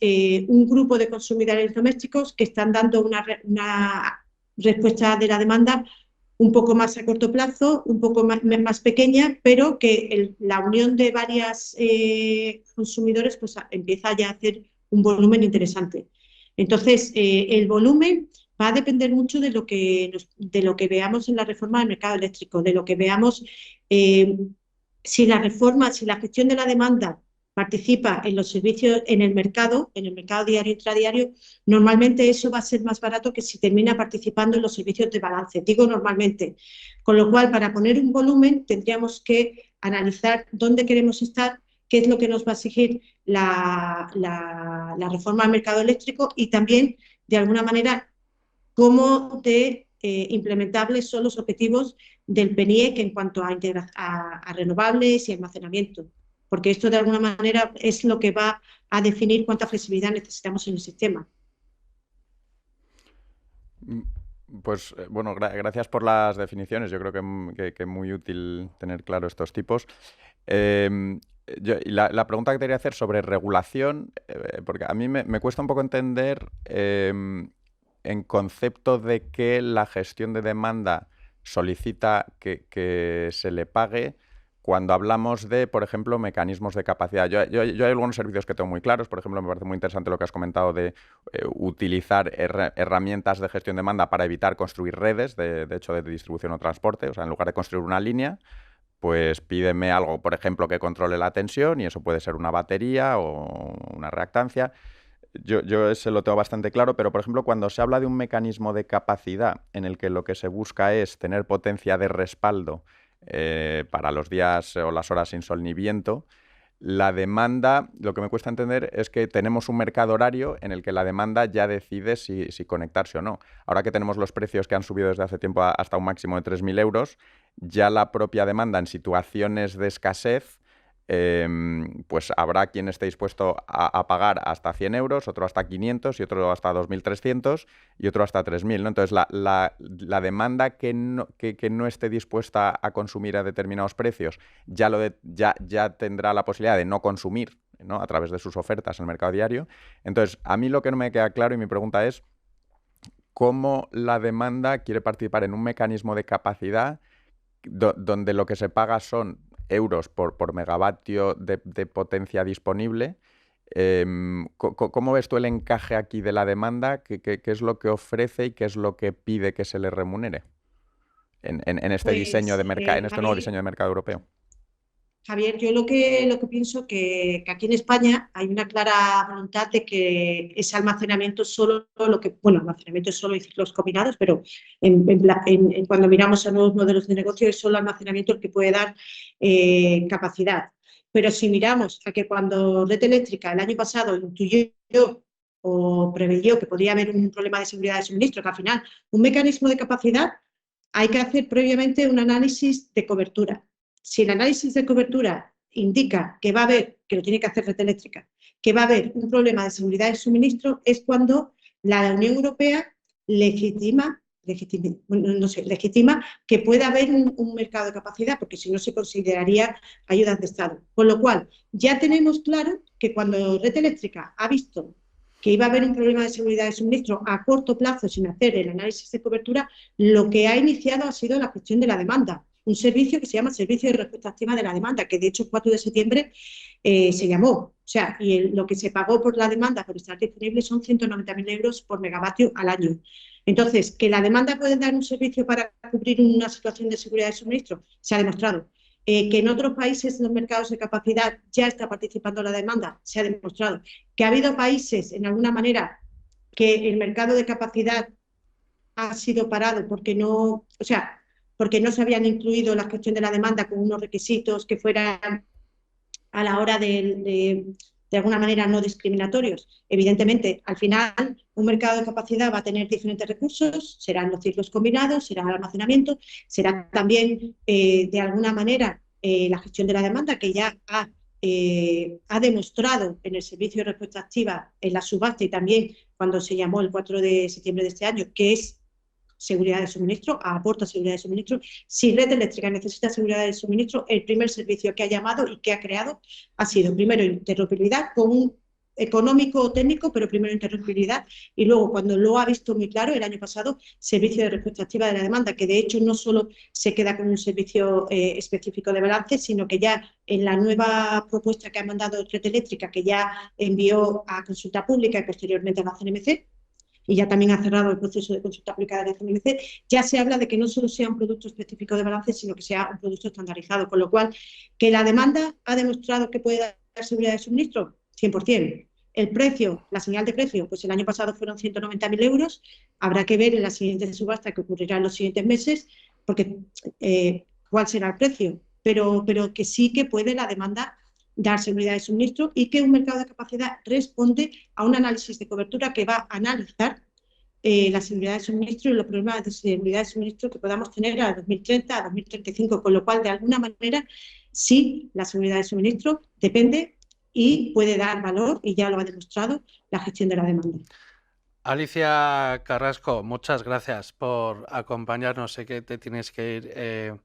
un grupo de consumidores domésticos que están dando una respuesta de la demanda un poco más a corto plazo, un poco más pequeña, pero que la unión de varios consumidores pues empieza ya a hacer un volumen interesante. Entonces, el volumen va a depender mucho de lo que veamos en la reforma del mercado eléctrico, de lo que veamos si la gestión de la demanda participa en los servicios, en el mercado diario, intradiario. Normalmente eso va a ser más barato que si termina participando en los servicios de balance. Digo normalmente. Con lo cual, para poner un volumen, tendríamos que analizar dónde queremos estar, qué es lo que nos va a exigir la reforma del mercado eléctrico, y también, de alguna manera, cómo de implementables son los objetivos del PNIEC en cuanto a renovables y almacenamiento, porque esto de alguna manera es lo que va a definir cuánta flexibilidad necesitamos en el sistema. Pues bueno, gracias por las definiciones. Yo creo que es muy útil tener claro estos tipos. Y la pregunta que te quería hacer sobre regulación, porque a mí me cuesta un poco entender en concepto de que la gestión de demanda solicita que se le pague cuando hablamos de, por ejemplo, mecanismos de capacidad. Yo hay algunos servicios que tengo muy claros. Por ejemplo, me parece muy interesante lo que has comentado de utilizar herramientas de gestión de demanda para evitar construir redes, de hecho, de distribución o transporte. O sea, en lugar de construir una línea, pues pídeme algo, por ejemplo, que controle la tensión, y eso puede ser una batería o una reactancia. Yo ese lo tengo bastante claro, pero, por ejemplo, cuando se habla de un mecanismo de capacidad en el que lo que se busca es tener potencia de respaldo para los días o las horas sin sol ni viento, la demanda, lo que me cuesta entender es que tenemos un mercado horario en el que la demanda ya decide si conectarse o no. Ahora que tenemos los precios que han subido desde hace tiempo hasta un máximo de 3.000 euros, ya la propia demanda en situaciones de escasez, pues habrá quien esté dispuesto a pagar hasta 100 euros, otro hasta 500 y otro hasta 2.300 y otro hasta 3.000, ¿no? Entonces, la demanda que no esté dispuesta a consumir a determinados precios ya tendrá la posibilidad de no consumir, ¿no?, a través de sus ofertas en el mercado diario. Entonces, a mí lo que no me queda claro, y mi pregunta es, ¿cómo la demanda quiere participar en un mecanismo de capacidad donde lo que se paga son euros por megavatio de potencia disponible? ¿Cómo ves tú el encaje aquí de la demanda? ¿Qué es lo que ofrece y qué es lo que pide que se le remunere en este diseño de en este nuevo diseño de mercado europeo? Javier, yo lo que pienso que aquí en España hay una clara voluntad de que ese almacenamiento solo almacenamiento es solo en ciclos combinados, pero cuando miramos a nuevos modelos de negocio es solo almacenamiento el que puede dar capacidad. Pero si miramos a que cuando Red Eléctrica el año pasado intuyó o preveyó que podría haber un problema de seguridad de suministro, que al final un mecanismo de capacidad hay que hacer previamente un análisis de cobertura. Si el análisis de cobertura indica que va a haber, que lo tiene que hacer Red Eléctrica, que va a haber un problema de seguridad de suministro, es cuando la Unión Europea legitima que pueda haber un mercado de capacidad, porque si no se consideraría ayudas de Estado. Con lo cual, ya tenemos claro que cuando Red Eléctrica ha visto que iba a haber un problema de seguridad de suministro a corto plazo sin hacer el análisis de cobertura, lo que ha iniciado ha sido la gestión de la demanda. Un servicio que se llama Servicio de Respuesta Activa de la Demanda, que de hecho el 4 de septiembre se llamó. O sea, lo que se pagó por la demanda por estar disponible son 190.000 euros por megavatio al año. Entonces, que la demanda puede dar un servicio para cubrir una situación de seguridad de suministro, se ha demostrado. Que en otros países los mercados de capacidad ya está participando la demanda, se ha demostrado. Que ha habido países, en alguna manera, que el mercado de capacidad ha sido parado porque no se habían incluido la gestión de la demanda con unos requisitos que fueran a la hora de alguna manera no discriminatorios. Evidentemente, al final, un mercado de capacidad va a tener diferentes recursos, serán los ciclos combinados, será el almacenamiento, será también, de alguna manera, la gestión de la demanda, que ya ha demostrado en el servicio de respuesta activa, en la subasta y también cuando se llamó el 4 de septiembre de este año, que es seguridad de suministro, aporta seguridad de suministro. Si Red Eléctrica necesita seguridad de suministro, el primer servicio que ha llamado y que ha creado ha sido primero interoperabilidad con un económico o técnico, pero primero interoperabilidad, y luego, cuando lo ha visto muy claro, el año pasado, servicio de respuesta activa de la demanda, que de hecho no solo se queda con un servicio específico de balance, sino que ya en la nueva propuesta que ha mandado Red Eléctrica, que ya envió a consulta pública y posteriormente a la CNMC, y ya también ha cerrado el proceso de consulta aplicada de la CNMC, ya se habla de que no solo sea un producto específico de balance, sino que sea un producto estandarizado, con lo cual, que la demanda ha demostrado que puede dar seguridad de suministro, 100%. El precio, la señal de precio, pues el año pasado fueron 190.000 euros, habrá que ver en la siguiente subasta que ocurrirá en los siguientes meses, porque cuál será el precio, pero que sí que puede la demanda dar seguridad de suministro y que un mercado de capacidad responde a un análisis de cobertura que va a analizar la seguridad de suministro y los problemas de seguridad de suministro que podamos tener a 2030, a 2035, con lo cual, de alguna manera, sí, la seguridad de suministro depende y puede dar valor, y ya lo ha demostrado, la gestión de la demanda. Alicia Carrasco, muchas gracias por acompañarnos. Sé que te tienes que ir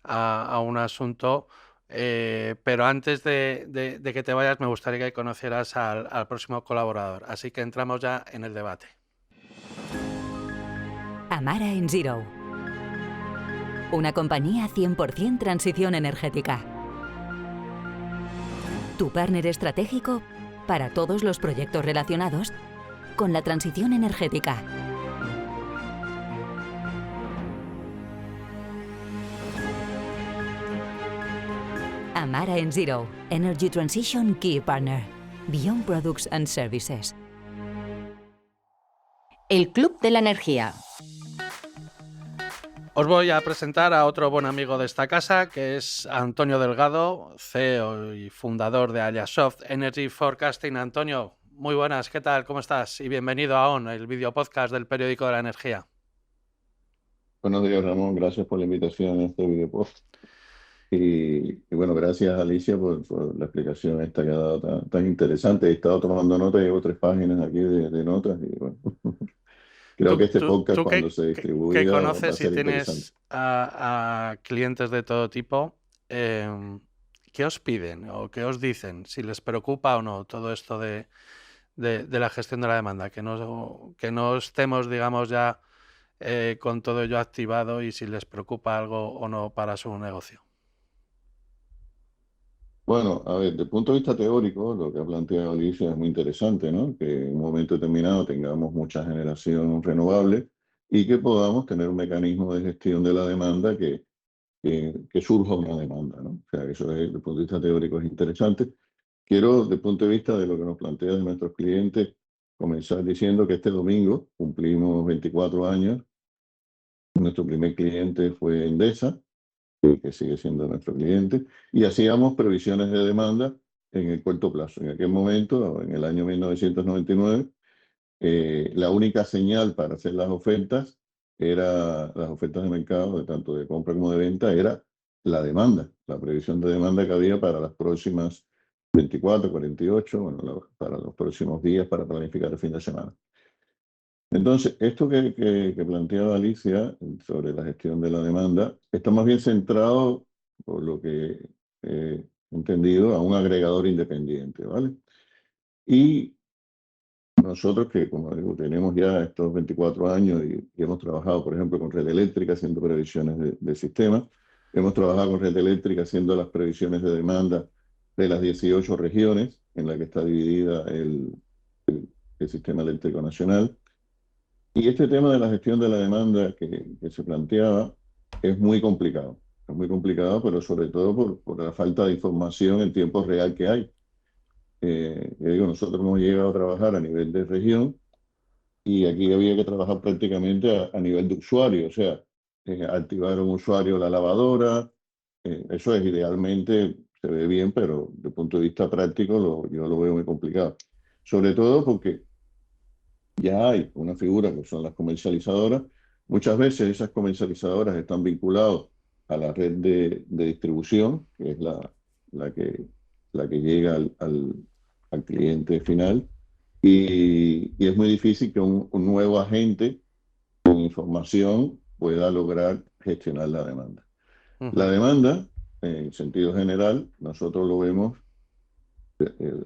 a un asunto, pero antes de que te vayas me gustaría que conocieras al próximo colaborador. Así que entramos ya en el debate. Amara Zero. Una compañía 100% transición energética. Tu partner estratégico para todos los proyectos relacionados con la transición energética. Amara Zero. Energy Transition Key Partner. Beyond Products and Services. El Club de la Energía. Os voy a presentar a otro buen amigo de esta casa, que es Antonio Delgado, CEO y fundador de Aliasoft Energy Forecasting. Antonio, muy buenas, ¿qué tal? ¿Cómo estás? Y bienvenido a ON, el video podcast del Periódico de la Energía. Buenos días, Ramón. Gracias por la invitación a este video post. Y bueno, gracias, Alicia, por la explicación esta que ha dado tan interesante. He estado tomando notas, llevo 3 páginas aquí de notas y bueno, creo que este podcast cuando se distribuya que va a conoces ser y tienes interesante. a clientes de todo tipo, ¿qué os piden o qué os dicen? Si les preocupa o no todo esto de la gestión de la demanda, que no estemos, digamos, ya con todo ello activado, y si les preocupa algo o no para su negocio. Bueno, a ver, desde el punto de vista teórico, lo que ha planteado Alicia es muy interesante, ¿no? Que en un momento determinado tengamos mucha generación renovable y que podamos tener un mecanismo de gestión de la demanda que surja una demanda, ¿no? O sea, eso desde el punto de vista teórico es interesante. Quiero, desde el punto de vista de lo que nos plantean nuestros clientes, comenzar diciendo que este domingo cumplimos 24 años. Nuestro primer cliente fue Endesa, que sigue siendo nuestro cliente, y hacíamos previsiones de demanda en el corto plazo. En aquel momento, en el año 1999, la única señal para hacer las ofertas de mercado, tanto de compra como de venta, era la demanda, la previsión de demanda que había para las próximas 24, 48, bueno, para los próximos días para planificar el fin de semana. Entonces, esto que planteaba Alicia sobre la gestión de la demanda está más bien centrado, por lo que he entendido, a un agregador independiente, ¿vale? Y nosotros que, como digo, tenemos ya estos 24 años y hemos trabajado, por ejemplo, con Red Eléctrica haciendo previsiones de sistema, hemos trabajado con Red Eléctrica haciendo las previsiones de demanda de las 18 regiones en las que está dividida el sistema eléctrico nacional. Y este tema de la gestión de la demanda que se planteaba es muy complicado. Es muy complicado, pero sobre todo por la falta de información en tiempo real que hay. Nosotros hemos llegado a trabajar a nivel de región y aquí había que trabajar prácticamente a nivel de usuario, o sea, activar un usuario la lavadora, eso es idealmente, se ve bien, pero desde el punto de vista práctico yo lo veo muy complicado. Sobre todo porque ya hay una figura que son las comercializadoras. Muchas veces esas comercializadoras están vinculadas a la red de distribución, que es la que llega al cliente final, y es muy difícil que un nuevo agente con información pueda lograr gestionar la demanda. La demanda, en sentido general, nosotros lo vemos,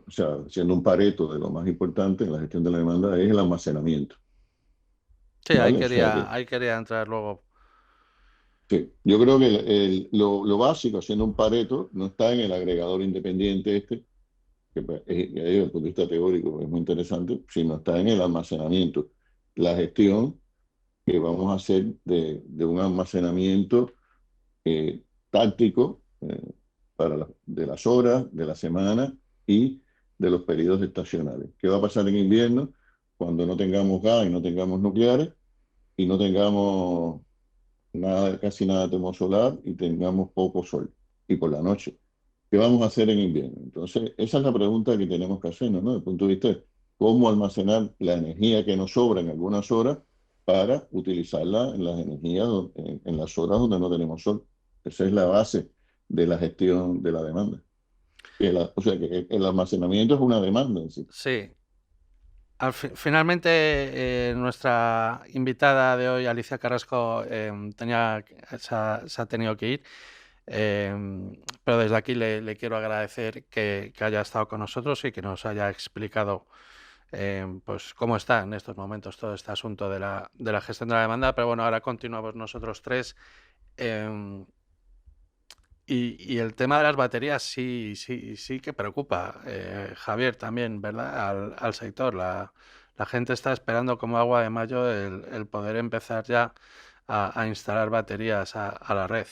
o sea, siendo un Pareto de lo más importante en la gestión de la demanda, es el almacenamiento. Sí, ¿Vale? ahí quería entrar luego. Sí, yo creo que lo básico, siendo un Pareto, no está en el agregador independiente que desde el punto de vista teórico es muy interesante, sino está en el almacenamiento. La gestión que vamos a hacer de un almacenamiento táctico de las horas, de la semana y de los periodos estacionales. ¿Qué va a pasar en invierno cuando no tengamos gas y no tengamos nucleares y no tengamos casi nada de termosolar y tengamos poco sol? Y por la noche, ¿qué vamos a hacer en invierno? Entonces, esa es la pregunta que tenemos que hacernos, ¿no? Desde el punto de vista cómo almacenar la energía que nos sobra en algunas horas para utilizarla en las energías, en las horas donde no tenemos sol. Esa es la base de la gestión de la demanda. O sea, que el almacenamiento es una demanda en sí. Sí. Finalmente, nuestra invitada de hoy, Alicia Carrasco, se ha tenido que ir, pero desde aquí le quiero agradecer que haya estado con nosotros y que nos haya explicado pues cómo está en estos momentos todo este asunto de la gestión de la demanda. Pero bueno, ahora continuamos nosotros tres. Y el tema de las baterías sí que preocupa, Javier, también, ¿verdad? Al sector. La gente está esperando como agua de mayo el poder empezar ya a instalar baterías a la red.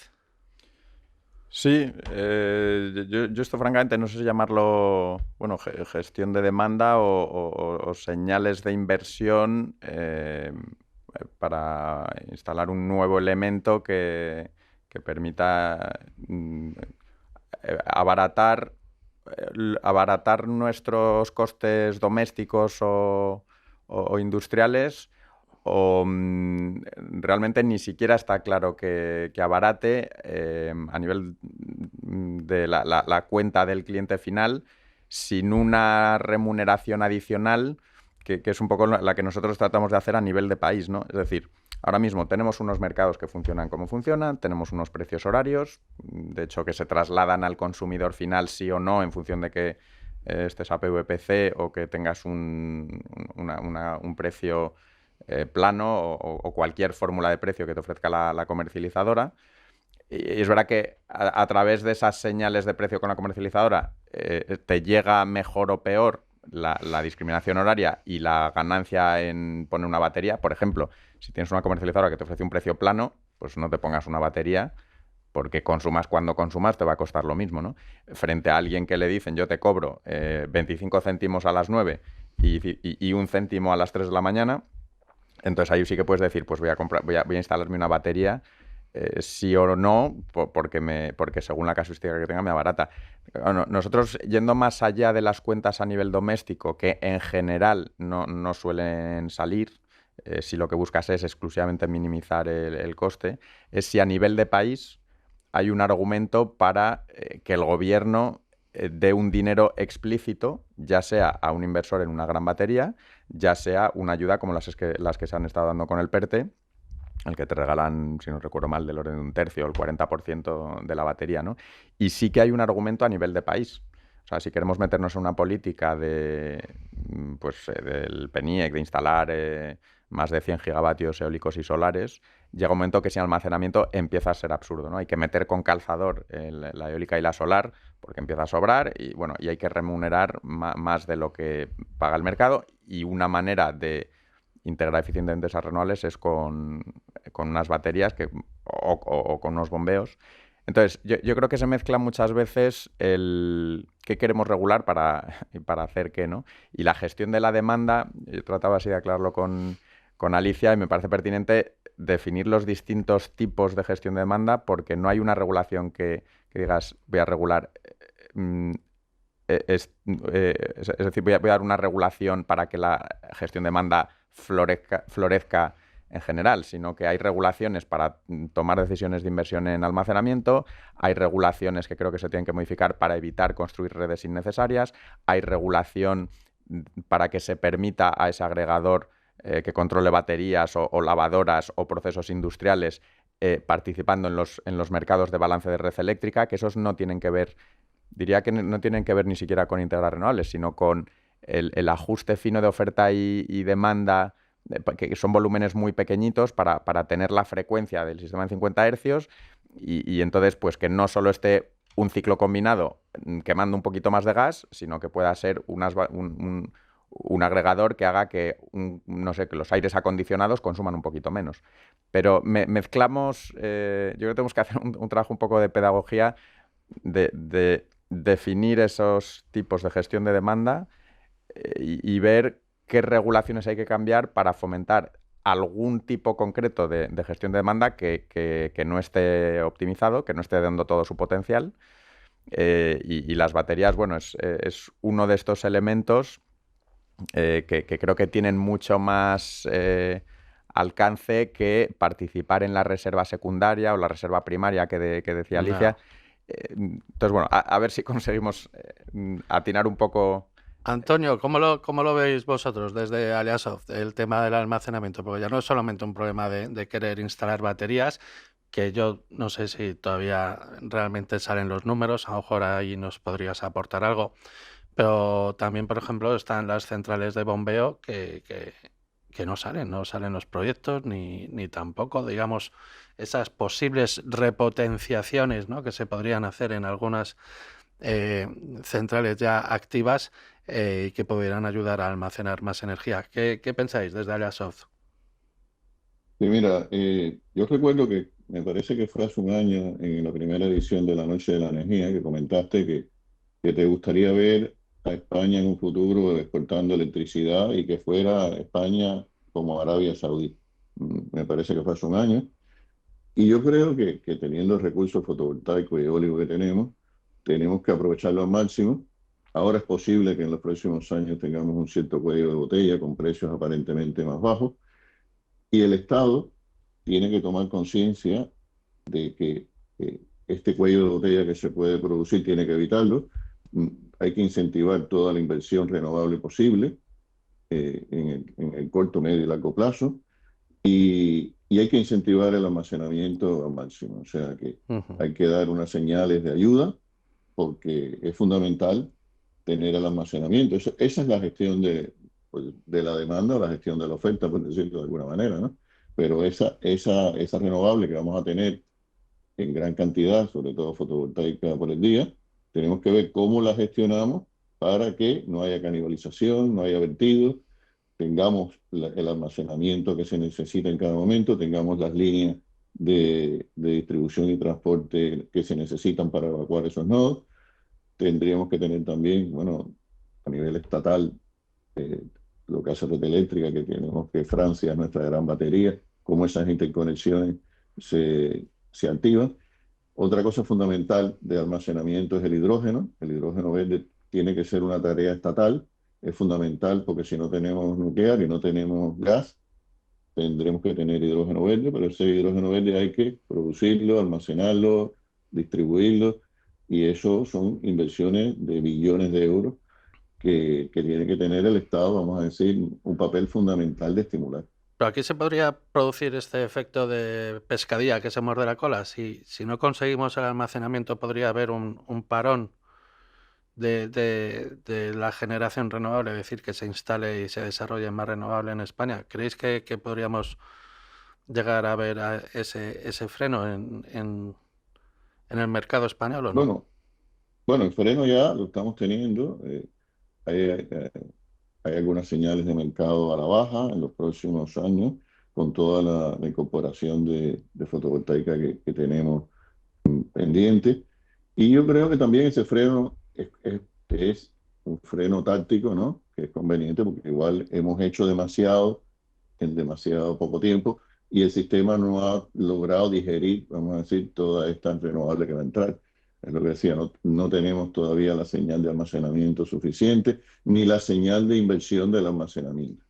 Sí, yo esto francamente no sé si llamarlo, bueno, gestión de demanda o señales de inversión para instalar un nuevo elemento que permita abaratar nuestros costes domésticos o industriales, o realmente ni siquiera está claro que abarate a nivel de la cuenta del cliente final, sin una remuneración adicional que es un poco la que nosotros tratamos de hacer a nivel de país, ¿no? Es decir, ahora mismo tenemos unos mercados que funcionan como funcionan, tenemos unos precios horarios, de hecho que se trasladan al consumidor final sí o no en función de que estés a PVPC o que tengas un precio plano o cualquier fórmula de precio que te ofrezca la comercializadora. Y es verdad que a través de esas señales de precio con la comercializadora te llega mejor o peor la discriminación horaria y la ganancia en poner una batería. Por ejemplo, si tienes una comercializadora que te ofrece un precio plano, pues no te pongas una batería, porque consumas cuando consumas te va a costar lo mismo, ¿no? Frente a alguien que le dicen yo te cobro 25 céntimos a las 9 y 1 céntimo a las 3 de la mañana, entonces ahí sí que puedes decir, pues voy a instalarme una batería, sí o no, porque según la casuística que tenga me abarata. Bueno, nosotros, yendo más allá de las cuentas a nivel doméstico, que en general no suelen salir, si lo que buscas es exclusivamente minimizar el coste, es si a nivel de país hay un argumento para que el gobierno dé un dinero explícito, ya sea a un inversor en una gran batería, ya sea una ayuda como las que se han estado dando con el PERTE, el que te regalan, si no recuerdo mal, del orden de 1/3 o el 40% de la batería, ¿no? Y sí que hay un argumento a nivel de país. O sea, si queremos meternos en una política del PNIEC, de instalar más de 100 gigavatios eólicos y solares, llega un momento que sin almacenamiento empieza a ser absurdo, ¿no? Hay que meter con calzador la eólica y la solar porque empieza a sobrar y, bueno, y hay que remunerar más de lo que paga el mercado, y una manera de integrar eficientemente esas renovables es con unas baterías o con unos bombeos. Entonces, yo creo que se mezcla muchas veces el qué queremos regular para hacer qué, ¿no? Y la gestión de la demanda, yo trataba así de aclararlo con Alicia, y me parece pertinente definir los distintos tipos de gestión de demanda, porque no hay una regulación que digas voy a regular, es decir, voy a dar una regulación para que la gestión de demanda florezca en general, sino que hay regulaciones para tomar decisiones de inversión en almacenamiento, hay regulaciones que creo que se tienen que modificar para evitar construir redes innecesarias, hay regulación para que se permita a ese agregador que controle baterías o lavadoras o procesos industriales participando en los mercados de balance de red eléctrica, que esos no tienen que ver, diría que no tienen que ver ni siquiera con integrar renovables, sino con el ajuste fino de oferta y demanda, que son volúmenes muy pequeñitos para tener la frecuencia del sistema en 50 hercios y entonces pues que no solo esté un ciclo combinado quemando un poquito más de gas, sino que pueda ser un agregador que haga que, no sé, que los aires acondicionados consuman un poquito menos. Pero mezclamos, yo creo que tenemos que hacer un trabajo un poco de pedagogía de definir esos tipos de gestión de demanda y ver qué regulaciones hay que cambiar para fomentar algún tipo concreto de gestión de demanda que no esté optimizado, que no esté dando todo su potencial. Y las baterías, bueno, es uno de estos elementos que creo que tienen mucho más alcance que participar en la reserva secundaria o la reserva primaria que decía Alicia. No. Entonces, bueno, a ver si conseguimos atinar un poco. Antonio, cómo lo veis vosotros desde Aliasoft, el tema del almacenamiento? Porque ya no es solamente un problema de querer instalar baterías, que yo no sé si todavía realmente salen los números, a lo mejor ahí nos podrías aportar algo, pero también, por ejemplo, están las centrales de bombeo que no salen los proyectos, ni tampoco, digamos, esas posibles repotenciaciones, ¿no?, que se podrían hacer en algunas eh, centrales ya activas y que pudieran ayudar a almacenar más energía. ¿Qué pensáis desde Aliasoft? Sí, mira, yo recuerdo que me parece que fue hace un año en la primera edición de la Noche de la Energía que comentaste que te gustaría ver a España en un futuro exportando electricidad y que fuera España como Arabia Saudí. Me parece que fue hace un año. Y yo creo que teniendo el recurso fotovoltaico y eólico que tenemos que aprovecharlo al máximo. Ahora es posible que en los próximos años tengamos un cierto cuello de botella con precios aparentemente más bajos. Y el Estado tiene que tomar conciencia de que este cuello de botella que se puede producir tiene que evitarlo. Mm, Hay que incentivar toda la inversión renovable posible en el corto, medio y largo plazo. Y hay que incentivar el almacenamiento al máximo. O sea que Ujú. hay que dar unas señales de ayuda porque es fundamental tener el almacenamiento. Esa es la gestión pues, de la demanda o la gestión de la oferta, por decirlo de alguna manera, ¿no? Pero esa renovable que vamos a tener en gran cantidad, sobre todo fotovoltaica por el día, tenemos que ver cómo la gestionamos para que no haya canibalización, no haya vertidos, tengamos el almacenamiento que se necesita en cada momento, tengamos las líneas de distribución y transporte que se necesitan para evacuar esos nodos. Tendríamos que tener también, bueno, a nivel estatal, eh, lo que hace Red Eléctrica, que tenemos que Francia es nuestra gran batería, cómo esas interconexiones se activan. Otra cosa fundamental de almacenamiento es el hidrógeno. El hidrógeno verde tiene que ser una tarea estatal. Es fundamental porque si no tenemos nuclear y no tenemos gas, tendremos que tener hidrógeno verde, pero ese hidrógeno verde hay que producirlo, almacenarlo, distribuirlo, y eso son inversiones de billones de euros que tiene que tener el Estado, vamos a decir, un papel fundamental de estimular. Pero aquí se podría producir este efecto de pescadilla que se muerde la cola. Si no conseguimos el almacenamiento, podría haber un parón de la generación renovable, es decir, que se instale y se desarrolle más renovable en España. ¿Creéis que podríamos llegar a ver ese freno en el mercado español o no? Bueno, bueno, el freno ya lo estamos teniendo. Hay, hay algunas señales de mercado a la baja en los próximos años con toda la incorporación de fotovoltaica que tenemos pendiente. Y yo creo que también ese freno es un freno táctico, ¿no? Que es conveniente porque igual hemos hecho demasiado en demasiado poco tiempo y el sistema no ha logrado digerir, vamos a decir, toda esta renovable que va a entrar. Es lo que decía, no tenemos todavía la señal de almacenamiento suficiente ni la señal de inversión del almacenamiento.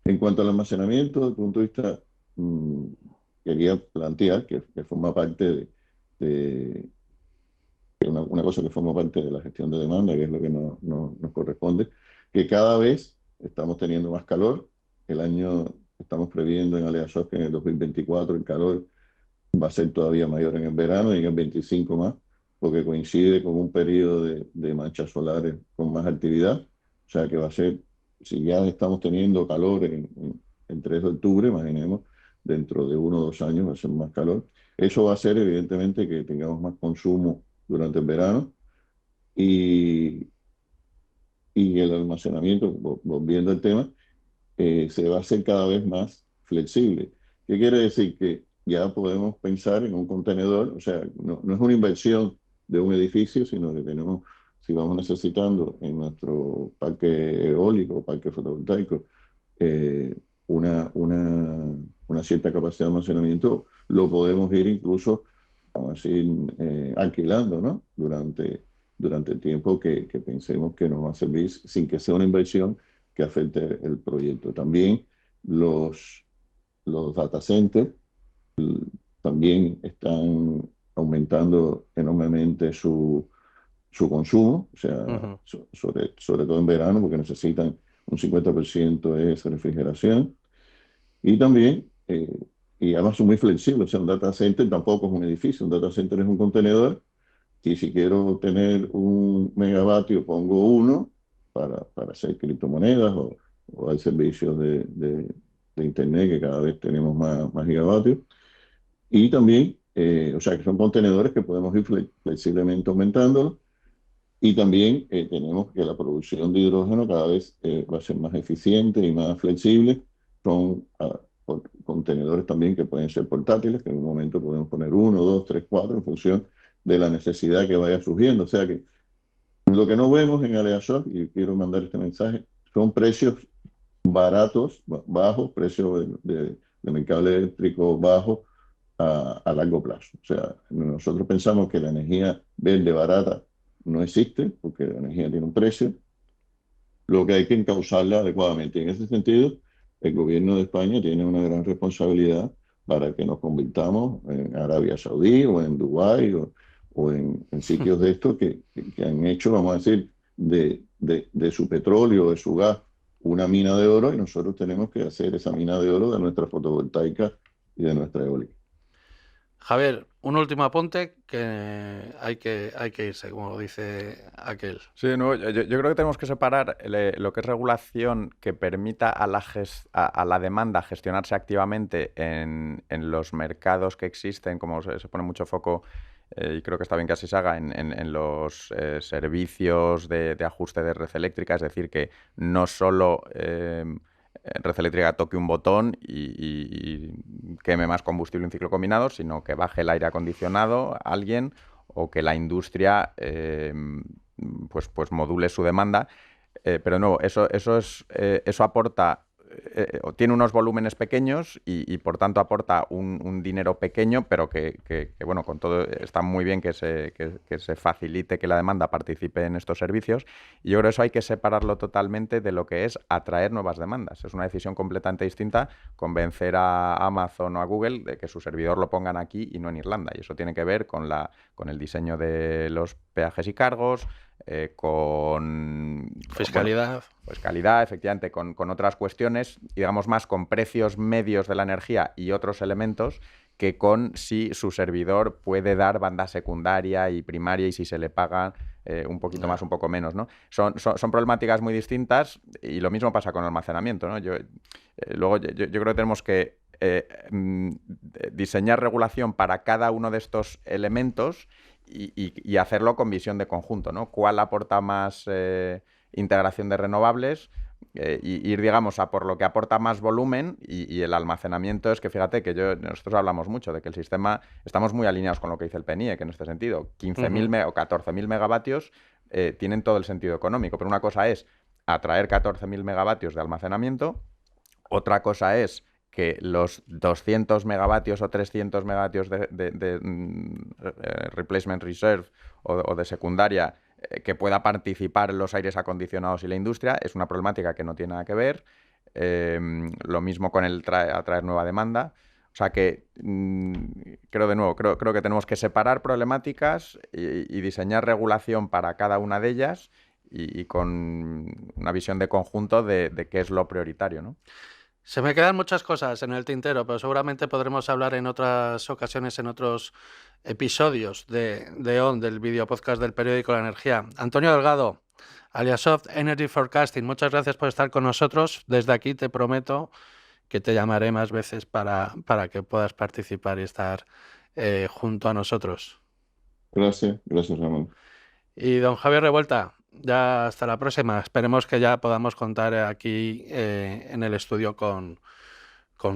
En cuanto al almacenamiento, desde el punto de vista, mmm, quería plantear que forma parte de una cosa que forma parte de la gestión de demanda, que es lo que nos corresponde, que cada vez estamos teniendo más calor. El año estamos previendo en Aleasoft que en el 2024 el calor va a ser todavía mayor en el verano y en el 25 más, porque coincide con un periodo de manchas solares con más actividad. O sea que va a ser, si ya estamos teniendo calor en 3 de octubre, imaginemos, dentro de 1 o 2 años va a ser más calor. Eso va a hacer evidentemente que tengamos más consumo durante el verano y, y el almacenamiento, volviendo al tema, se va a hacer cada vez más flexible. ¿Qué quiere decir? Que ya podemos pensar en un contenedor, o sea, no es una inversión de un edificio, sino que tenemos, si vamos necesitando en nuestro parque eólico o parque fotovoltaico, eh, una cierta capacidad de almacenamiento, lo podemos ir incluso, vamos a decir, alquilando, ¿no? Durante el tiempo que pensemos que nos va a servir sin que sea una inversión que afecte el proyecto. También los data centers también están aumentando enormemente su consumo, o sea, sobre todo en verano, porque necesitan un 50% de esa refrigeración. Y también, y además son muy flexibles, o sea, un data center tampoco es un edificio, un data center es un contenedor, y si quiero tener 1 megavatio, pongo uno para hacer criptomonedas o hay servicios de Internet que cada vez tenemos más gigavatios. Y también, o sea, que son contenedores que podemos ir flexiblemente aumentando. Y también tenemos que la producción de hidrógeno cada vez va a ser más eficiente y más flexible. Son contenedores también que pueden ser portátiles, que en un momento podemos poner 1, 2, 3, 4 en función de la necesidad que vaya surgiendo. O sea que lo que no vemos en Aleasol, y quiero mandar este mensaje, son precios baratos, bajos, precios de mercado eléctrico bajo a largo plazo. O sea, nosotros pensamos que la energía verde barata no existe, porque la energía tiene un precio, lo que hay que encauzarla adecuadamente. En ese sentido, el gobierno de España tiene una gran responsabilidad para que nos convirtamos en Arabia Saudí o en Dubái o en sitios de estos que han hecho, vamos a decir, de su petróleo, de su gas, una mina de oro, y nosotros tenemos que hacer esa mina de oro de nuestra fotovoltaica y de nuestra eólica. Javier, un último apunte que hay que irse, como dice aquel. Sí, no, yo creo que tenemos que separar lo que es regulación que permita a la demanda gestionarse activamente en los mercados que existen, como se pone mucho foco, y creo que está bien que así se haga, en los servicios de ajuste de red eléctrica, es decir, que no solo red eléctrica toque un botón y queme más combustible en ciclo combinado, sino que baje el aire acondicionado a alguien o que la industria pues module su demanda. Pero no, eso aporta, tiene unos volúmenes pequeños y por tanto aporta un dinero pequeño, pero que bueno, con todo está muy bien que se facilite que la demanda participe en estos servicios. Y yo creo que eso hay que separarlo totalmente de lo que es atraer nuevas demandas. Es una decisión completamente distinta convencer a Amazon o a Google de que su servidor lo pongan aquí y no en Irlanda. Y eso tiene que ver con el diseño de los peajes y cargos, con fiscalidad. Fiscalidad, efectivamente, con otras cuestiones, y digamos más con precios medios de la energía y otros elementos, que con si su servidor puede dar banda secundaria y primaria y si se le paga un poquito más, un poco menos, ¿no? Son problemáticas muy distintas, y lo mismo pasa con el almacenamiento, ¿no? Luego yo creo que tenemos que diseñar regulación para cada uno de estos elementos y hacerlo con visión de conjunto, ¿no? ¿Cuál aporta más integración de renovables? Y ir, digamos, a por lo que aporta más volumen, y el almacenamiento es que, fíjate, que nosotros hablamos mucho de que el sistema, estamos muy alineados con lo que dice el PNIEC en este sentido. 15.000 o 14.000 megavatios tienen todo el sentido económico, pero una cosa es atraer 14.000 megavatios de almacenamiento, otra cosa es que los 200 megavatios o 300 megavatios de replacement reserve o de secundaria que pueda participar en los aires acondicionados y la industria, es una problemática que no tiene nada que ver. Lo mismo con el atraer nueva demanda. O sea que creo que tenemos que separar problemáticas y diseñar regulación para cada una de ellas y con una visión de conjunto de qué es lo prioritario, ¿no? Se me quedan muchas cosas en el tintero, pero seguramente podremos hablar en otras ocasiones, en otros episodios de ON, del video podcast del periódico La Energía. Antonio Delgado, Aliasoft Energy Forecasting, muchas gracias por estar con nosotros. Desde aquí te prometo que te llamaré más veces para que puedas participar y estar junto a nosotros. Gracias, Ramón. Y don Javier Revuelta, ya hasta la próxima. Esperemos que ya podamos contar aquí en el estudio con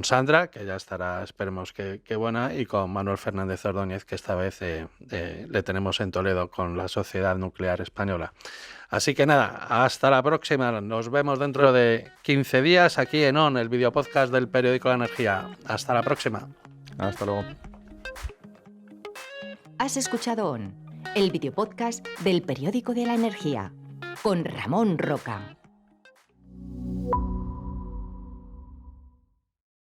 Sandra, que ya estará, esperemos que buena, y con Manuel Fernández Ordóñez, que esta vez le tenemos en Toledo con la Sociedad Nuclear Española. Así que nada, hasta la próxima. Nos vemos dentro de 15 días aquí en ON, el videopodcast del periódico La Energía. Hasta la próxima. Hasta luego. Has escuchado ON, el videopodcast del periódico de La Energía, con Ramón Roca.